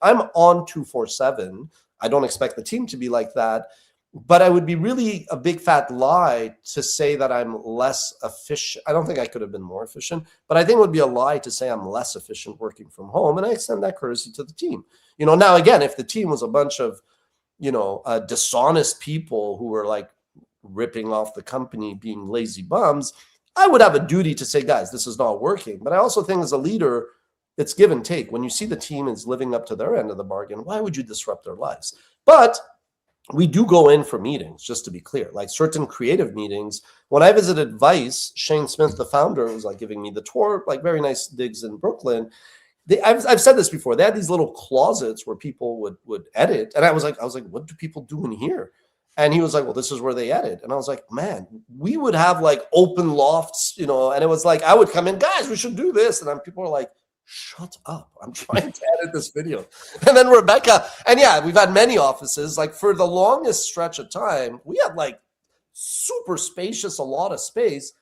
I'm on 247. I don't expect the team to be like that. But I would be really a big fat lie to say that I'm less efficient. I don't think I could have been more efficient, but I think it would be a lie to say I'm less efficient working from home. And I extend that courtesy to the team. You know, now again, if the team was a bunch of, you know, dishonest people who were like ripping off the company, being lazy bums, I would have a duty to say, guys, this is not working. But I also think as a leader, it's give and take. When you see the team is living up to their end of the bargain, why would you disrupt their lives? But we do go in for meetings, just to be clear, like certain creative meetings. When I visited Vice, Shane Smith, the founder, was like giving me the tour, like very nice digs in Brooklyn. I've said this before. They had these little closets where people would edit, and I was like, what do people do in here? And he was like, well, this is where they edit. And I was like, man, we would have like open lofts, you know, and it was like I would come in, guys, we should do this, and then people are like, shut up, I'm trying to edit this video. And then Rebecca, and yeah, we've had many offices. Like for the longest stretch of time, we had like super spacious, a lot of space.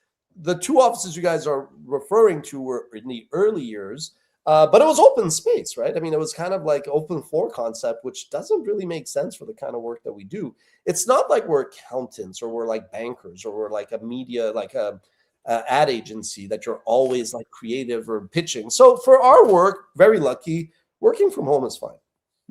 The two offices you guys are referring to were in the early years, but it was open space, right? I mean, it was kind of like open floor concept, which doesn't really make sense for the kind of work that we do. It's not like we're accountants or we're like bankers or we're like a media, like a ad agency that you're always like creative or pitching. So for our work, very lucky, working from home is fine.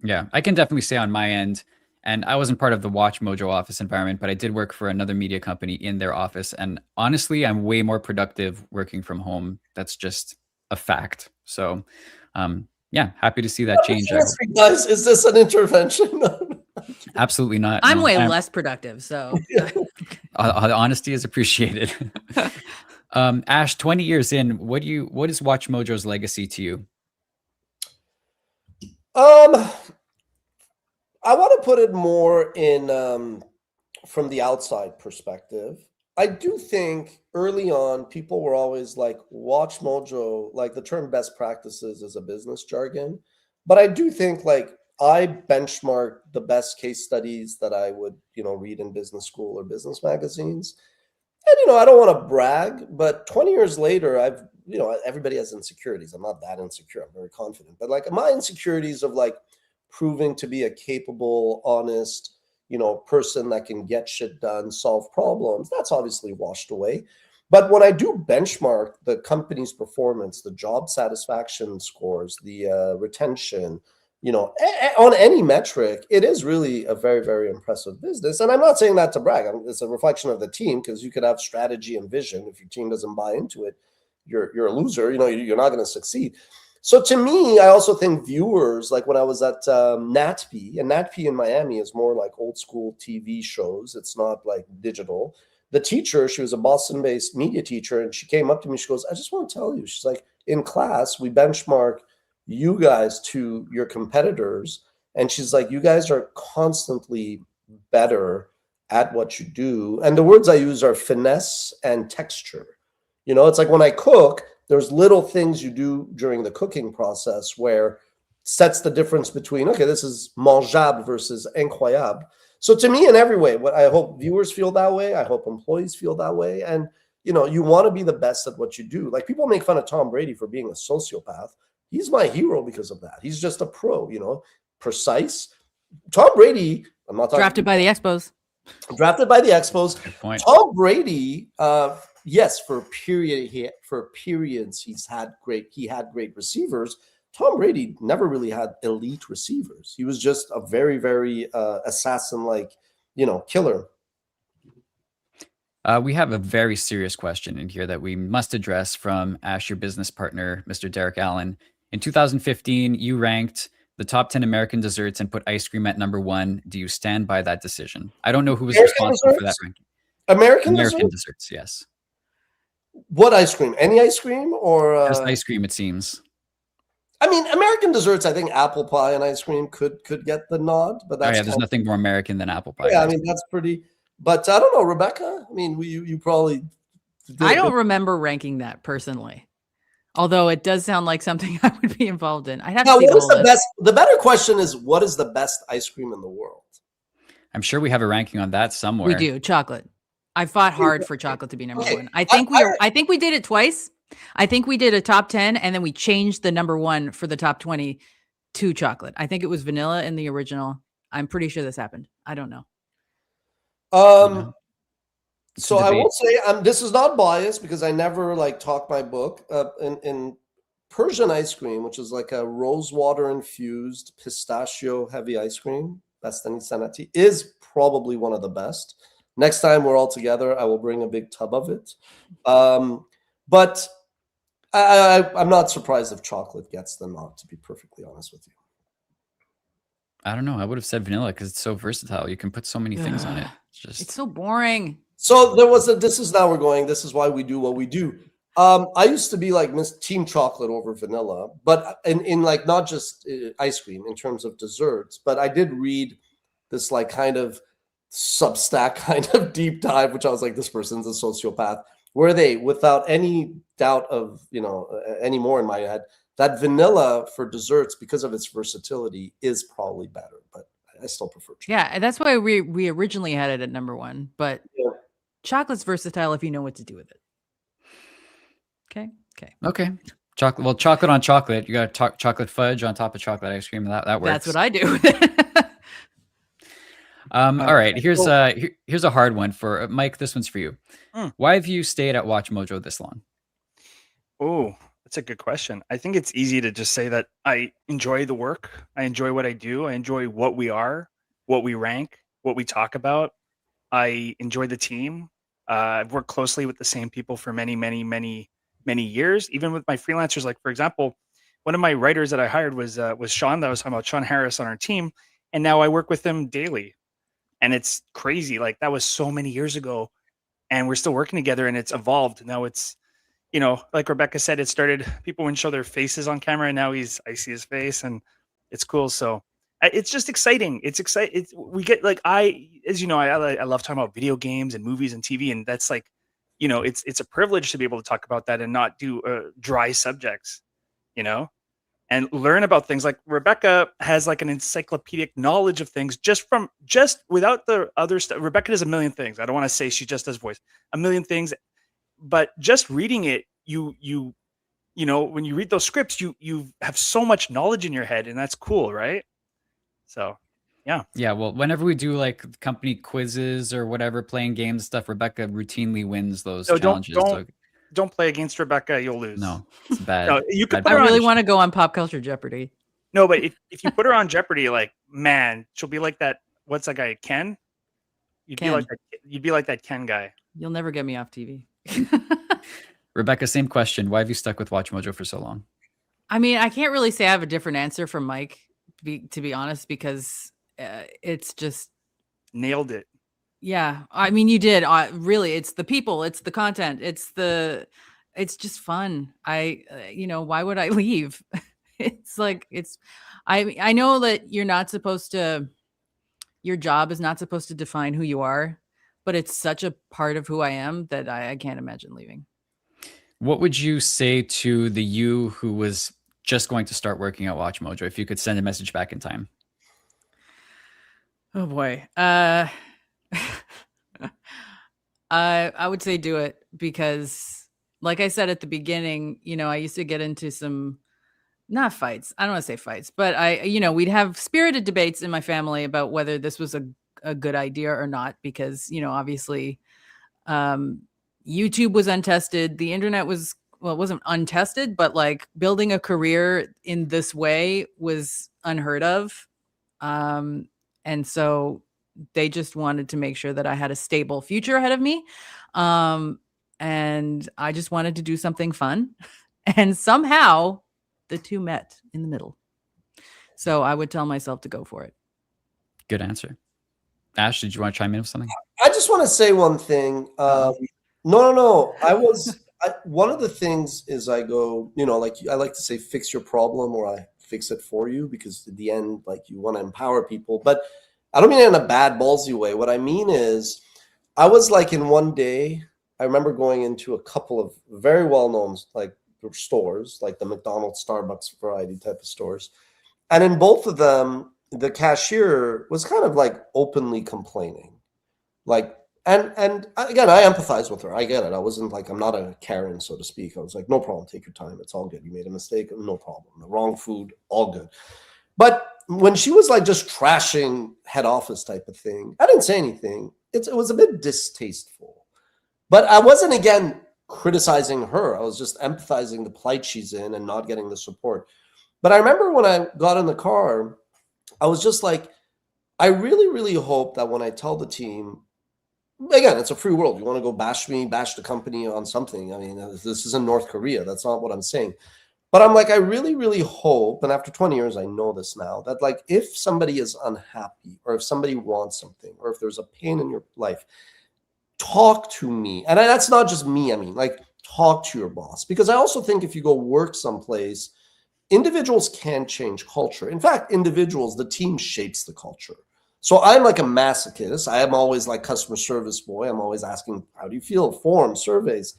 Yeah, I can definitely say on my end, and I wasn't part of the WatchMojo office environment, but I did work for another media company in their office. And honestly, I'm way more productive working from home. That's just a fact. So yeah, happy to see that change. Guys, is this an intervention? Absolutely not. I'm way less productive. So honesty is appreciated. Ash, 20 years in, what is WatchMojo's legacy to you? I want to put it more in from the outside perspective. I do think early on people were always like, WatchMojo, like the term best practices is a business jargon. But I do think like I benchmarked the best case studies that I would, you know, read in business school or business magazines. And, you know, I don't want to brag, but 20 years later, you know, everybody has insecurities. I'm not that insecure. I'm very confident. But like my insecurities of like proving to be a capable, honest, you know, person that can get shit done, solve problems, that's obviously washed away. But when I do benchmark the company's performance, the job satisfaction scores, the retention, you know, on any metric, it is really a very, very impressive business. And I'm not saying that to brag. It's a reflection of the team, because you could have strategy and vision. If your team doesn't buy into it, you're a loser. You know, you're not going to succeed. So to me, I also think viewers, like when I was at NatP, and NatP in Miami is more like old school TV shows. It's not like digital. The teacher, she was a Boston-based media teacher, and she came up to me. She goes, I just want to tell you, she's like, in class, we benchmark you guys to your competitors. And she's like, you guys are constantly better at what you do. And the words I use are finesse and texture. You know, it's like when I cook, there's little things you do during the cooking process where sets the difference between, okay, this is mangeable versus incroyable. So to me, in every way, what I hope viewers feel that way, I hope employees feel that way. And, you know, you want to be the best at what you do. Like people make fun of Tom Brady for being a sociopath. He's my hero because of that. He's just a pro, you know, precise. Tom Brady, I'm not talking drafted by the Expos. Drafted by the Expos. Good point. Tom Brady, yes, for periods he had great receivers. Tom Brady never really had elite receivers. He was just a very, very assassin-like, you know, killer. We have a very serious question in here that we must address from Ash, your business partner, Mr. Derek Allen. In 2015, you ranked the top 10 American desserts and put ice cream at number 1. Do you stand by that decision? I don't know who was American responsible for that desserts? ranking. American American dessert? desserts, yes. What ice cream? Any ice cream or Just ice cream, it seems. I mean, American desserts. I think apple pie and ice cream could get the nod, but Oh that's yeah, there's nothing more American than apple pie. yeah. I ice mean, that's pretty. But I don't know, Rebecca. I mean, you probably. did I a don't bit- remember ranking that personally. Although it does sound like something I would be involved in. I'd have Now, to see what the is whole the list. best? The better question is, what is the best ice cream in the world? I'm sure we have a ranking on that somewhere. We do chocolate. I fought hard for chocolate to be number Okay, 1. I think we did it twice. I think we did a top 10 and then we changed the number 1 for the top 20 to chocolate. I think it was vanilla in the original. I'm pretty sure this happened. I don't know. It's So a I debate. will say, this is not biased because I never like talk my book. In Persian ice cream, which is like a rose water infused pistachio heavy ice cream, Bastani Sanati, is probably one of the best. Next time we're all together, I will bring a big tub of it. But I'm not surprised if chocolate gets the nod, to be perfectly honest with you. I don't know. I would have said vanilla because it's so versatile. You can put so many things on it. It's just It's so boring. So there was this is why we do what we do. I used to be like Team Chocolate over vanilla, but in like not just ice cream in terms of desserts, but I did read this like kind of Substack kind of deep dive, which I was like, this person's a sociopath, where they, without any doubt of, any more in my head, that vanilla for desserts, because of its versatility, is probably better, but I still prefer chocolate. Yeah, and that's why we originally had it at number 1, but Yeah. chocolate's versatile if you know what to do with it. okay. Chocolate. Well, chocolate on chocolate. You got chocolate fudge on top of chocolate ice cream. That works. That's what I do. All right. Here's a hard one for Mike. This one's for you. Why have you stayed at WatchMojo this long? Oh, that's a good question. I think it's easy to just say that I enjoy the work. I enjoy what I do. I enjoy what we are, what we rank, what we talk about. I enjoy the team. I've worked closely with the same people for many, many, many, many years. Even with my freelancers, like for example, one of my writers that I hired was Sean. That I was talking about, Sean Harris, on our team, and now I work with him daily. And it's crazy. Like that was so many years ago, and we're still working together, and it's evolved. Now it's, like Rebecca said, it started, people wouldn't show their faces on camera, and now I see his face, and it's cool. So it's just exciting. It's exciting. We get like, as you know, I love talking about video games and movies and TV, and that's like, it's a privilege to be able to talk about that and not do dry subjects, and learn about things. Like Rebecca has like an encyclopedic knowledge of things just without the other stuff. Rebecca does a million things. I don't want to say she just does voice, a million things, but just reading it, when you read those scripts, you have so much knowledge in your head, and that's cool, right? So, yeah. Yeah. Well, whenever we do like company quizzes or whatever, playing games stuff, Rebecca routinely wins those No, challenges. Don't play against Rebecca. You'll lose. No, it's bad. No, you could Bad put her I really on. want to go on Pop Culture Jeopardy. No, but if you put her on Jeopardy, like, man, she'll be like that. What's that guy, Ken? You'd Ken. be like that. You'd be like that Ken guy. You'll never get me off TV. Rebecca, same question. Why have you stuck with WatchMojo for so long? I mean, I can't really say I have a different answer from Mike, to be honest, because it's just Nailed it. yeah. I mean, you did. Really, it's the people, it's the content, it's just fun. Why would I leave? It's like I know that you're not supposed to. Your job is not supposed to define who you are, but it's such a part of who I am that I can't imagine leaving. What would you say to the you who was just going to start working at WatchMojo if you could send a message back in time? Oh boy. I would say do it because like I said at the beginning, I used to get into some not fights. I don't want to say fights, but we'd have spirited debates in my family about whether this was a good idea or not, because, obviously YouTube was untested. The internet was, well, it wasn't untested, but like building a career in this way was unheard of. And so they just wanted to make sure that I had a stable future ahead of me. And I just wanted to do something fun. And somehow the two met in the middle. So I would tell myself to go for it. Good answer. Ash, did you want to chime in with something? I just want to say one thing. No. One of the things is I go, like I like to say, fix your problem, or I fix it for you, because at the end, like, you want to empower people. But I don't mean it in a bad ballsy way. What I mean is, I was like, in one day, I remember going into a couple of very well-known like stores, like the McDonald's, Starbucks variety type of stores. And in both of them, the cashier was kind of like openly complaining. Like, and again, I empathize with her. I get it. I wasn't like, I'm not a Karen, so to speak. I was like, no problem. Take your time. It's all good. You made a mistake. No problem. The wrong food. All good. But when she was like just trashing head office type of thing, I didn't say anything. It was a bit distasteful. But I wasn't, again, criticizing her. I was just empathizing the plight she's in and not getting the support. But I remember when I got in the car, I was just like, I really, really hope that when I tell the team, again, it's a free world. You want to go bash me, bash the company on something. I mean, this isn't North Korea. That's not what I'm saying. But I'm like, I really, really hope, and after 20 years, I know this now, that like, if somebody is unhappy, or if somebody wants something, or if there's a pain in your life, talk to me. And that's not just me. I mean, like, talk to your boss. Because I also think if you go work someplace, individuals can change culture. In fact, individuals, the team shapes the culture. So I'm like a masochist. I am always like customer service boy. I'm always asking, how do you feel? Forms, surveys.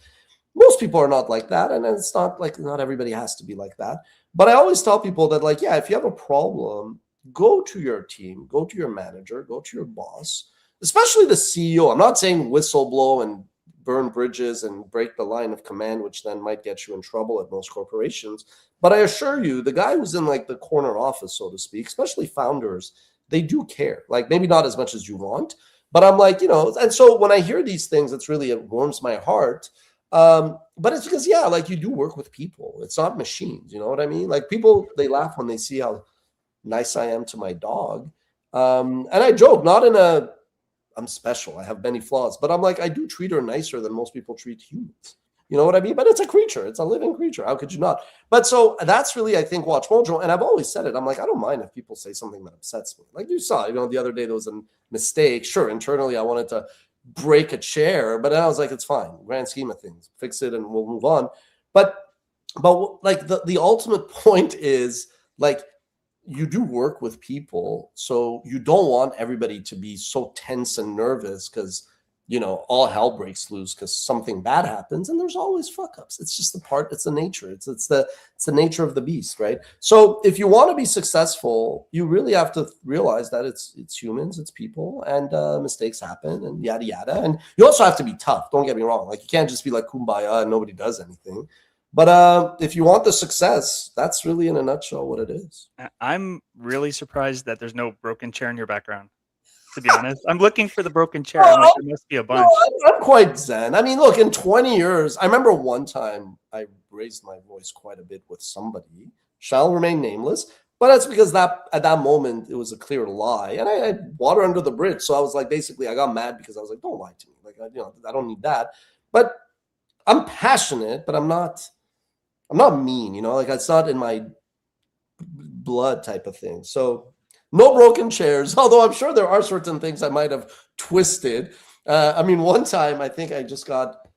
Most people are not like that. And it's not like, not everybody has to be like that. But I always tell people that, like, yeah, if you have a problem, go to your team, go to your manager, go to your boss, especially the CEO. I'm not saying whistleblow and burn bridges and break the line of command, which then might get you in trouble at most corporations. But I assure you, the guy who's in like the corner office, so to speak, especially founders, they do care. Like, maybe not as much as you want, but I'm like, and so when I hear these things, it warms my heart. But it's because, yeah, like, you do work with people. It's not machines. You know what I mean? Like, people, they laugh when they see how nice I am to my dog. And I joke, not in a, I'm special, I have many flaws, but I'm like, I do treat her nicer than most people treat humans. You know what I mean? But it's a creature. It's a living creature. How could you not? But so that's really, I think, Watch Mojo. And I've always said it. I'm like, I don't mind if people say something that upsets me. Like you saw, the other day there was a mistake. Sure, internally I wanted to break a chair, but then I was like, it's fine. Grand scheme of things. Fix it and we'll move on. But like the ultimate point is, like, you do work with people, so you don't want everybody to be so tense and nervous because all hell breaks loose because something bad happens, and there's always fuck ups. It's just it's the nature. It's the nature of the beast, right? So if you want to be successful, you really have to realize that it's humans, it's people, and mistakes happen, and yada yada. And you also have to be tough. Don't get me wrong. Like, you can't just be like kumbaya and nobody does anything. But if you want the success, that's really in a nutshell what it is. I'm really surprised that there's no broken chair in your background. To be honest, I'm looking for the broken chair. I'm like, there must be a bunch. No, I'm quite zen. I mean, look, in 20 years, I remember one time I raised my voice quite a bit with somebody, shall remain nameless, but that's because at that moment it was a clear lie, and I had water under the bridge. So I was like, basically, I got mad because I was like, don't lie to me. Like, I don't need that. But I'm passionate, but I'm not mean, like, it's not in my blood type of thing. So no broken chairs, although I'm sure there are certain things I might have twisted. I mean, one time I think I just got,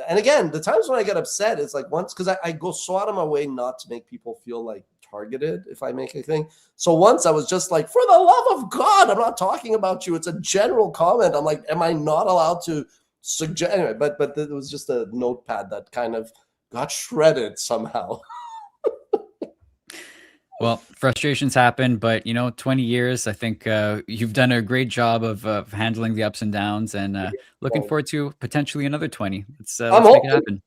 and again, the times when I get upset, it's like once, because I go so out of my way not to make people feel like targeted if I make a thing. So once I was just like, for the love of God, I'm not talking about you. It's a general comment. I'm like, am I not allowed to suggest? Anyway, but it was just a notepad that kind of got shredded somehow. Well, frustrations happen, but 20 years, I think you've done a great job of handling the ups and downs, and looking forward to potentially another 20. Let's make it happen.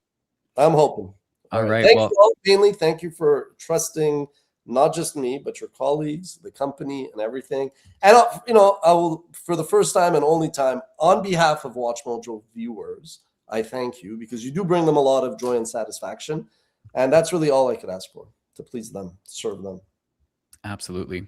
I'm hoping. All right. Thank you all, mainly. Thank you for trusting not just me, but your colleagues, the company, and everything. And I will, for the first time and only time, on behalf of Watch Mojo viewers, I thank you, because you do bring them a lot of joy and satisfaction, and that's really all I could ask for. To please them, to serve them. Absolutely.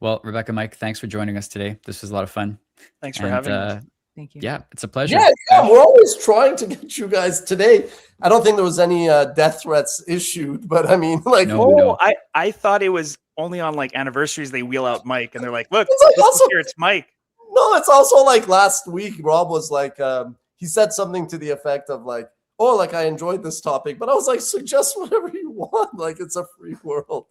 Well, Rebecca, Mike, thanks for joining us today. This was a lot of fun. Thanks for having us. Thank you. Yeah, it's a pleasure. Yeah, we're always trying to get you guys today. I don't think there was any death threats issued, but I mean, like, No. I thought it was only on like anniversaries they wheel out Mike and they're like, look, It's like this also- is here, it's Mike. no, it's also like last week, Rob was like, he said something to the effect of like, oh, like I enjoyed this topic, but I was like, suggest whatever you want. Like, it's a free world.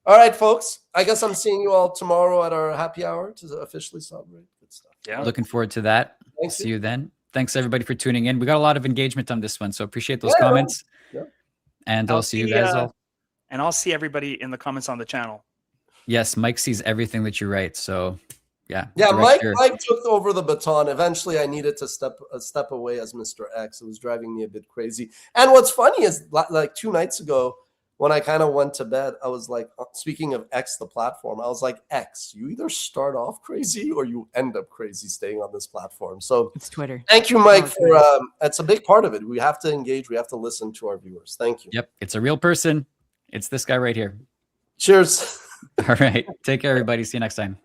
All right, folks. I guess I'm seeing you all tomorrow at our happy hour to officially celebrate. Good stuff. Yeah. Looking forward to that. Thank See you then. Thanks everybody for tuning in. We got a lot of engagement on this one, so appreciate those Yeah. comments. Yeah. And I'll see you guys all. And I'll see everybody in the comments on the channel. Yes, Mike sees everything that you write. So yeah. Yeah, direct Mike took over the baton. Eventually, I needed to step away as Mr. X. It was driving me a bit crazy. And what's funny is, like 2 nights ago, when I kind of went to bed, I was like, speaking of X, the platform, I was like, X, you either start off crazy or you end up crazy staying on this platform. So It's Twitter. thank you, Mike, Oh, for it's a big part of it. We have to engage. We have to listen to our viewers. Thank you. Yep, it's a real person. It's this guy right here. Cheers. All right. Take care, everybody. See you next time.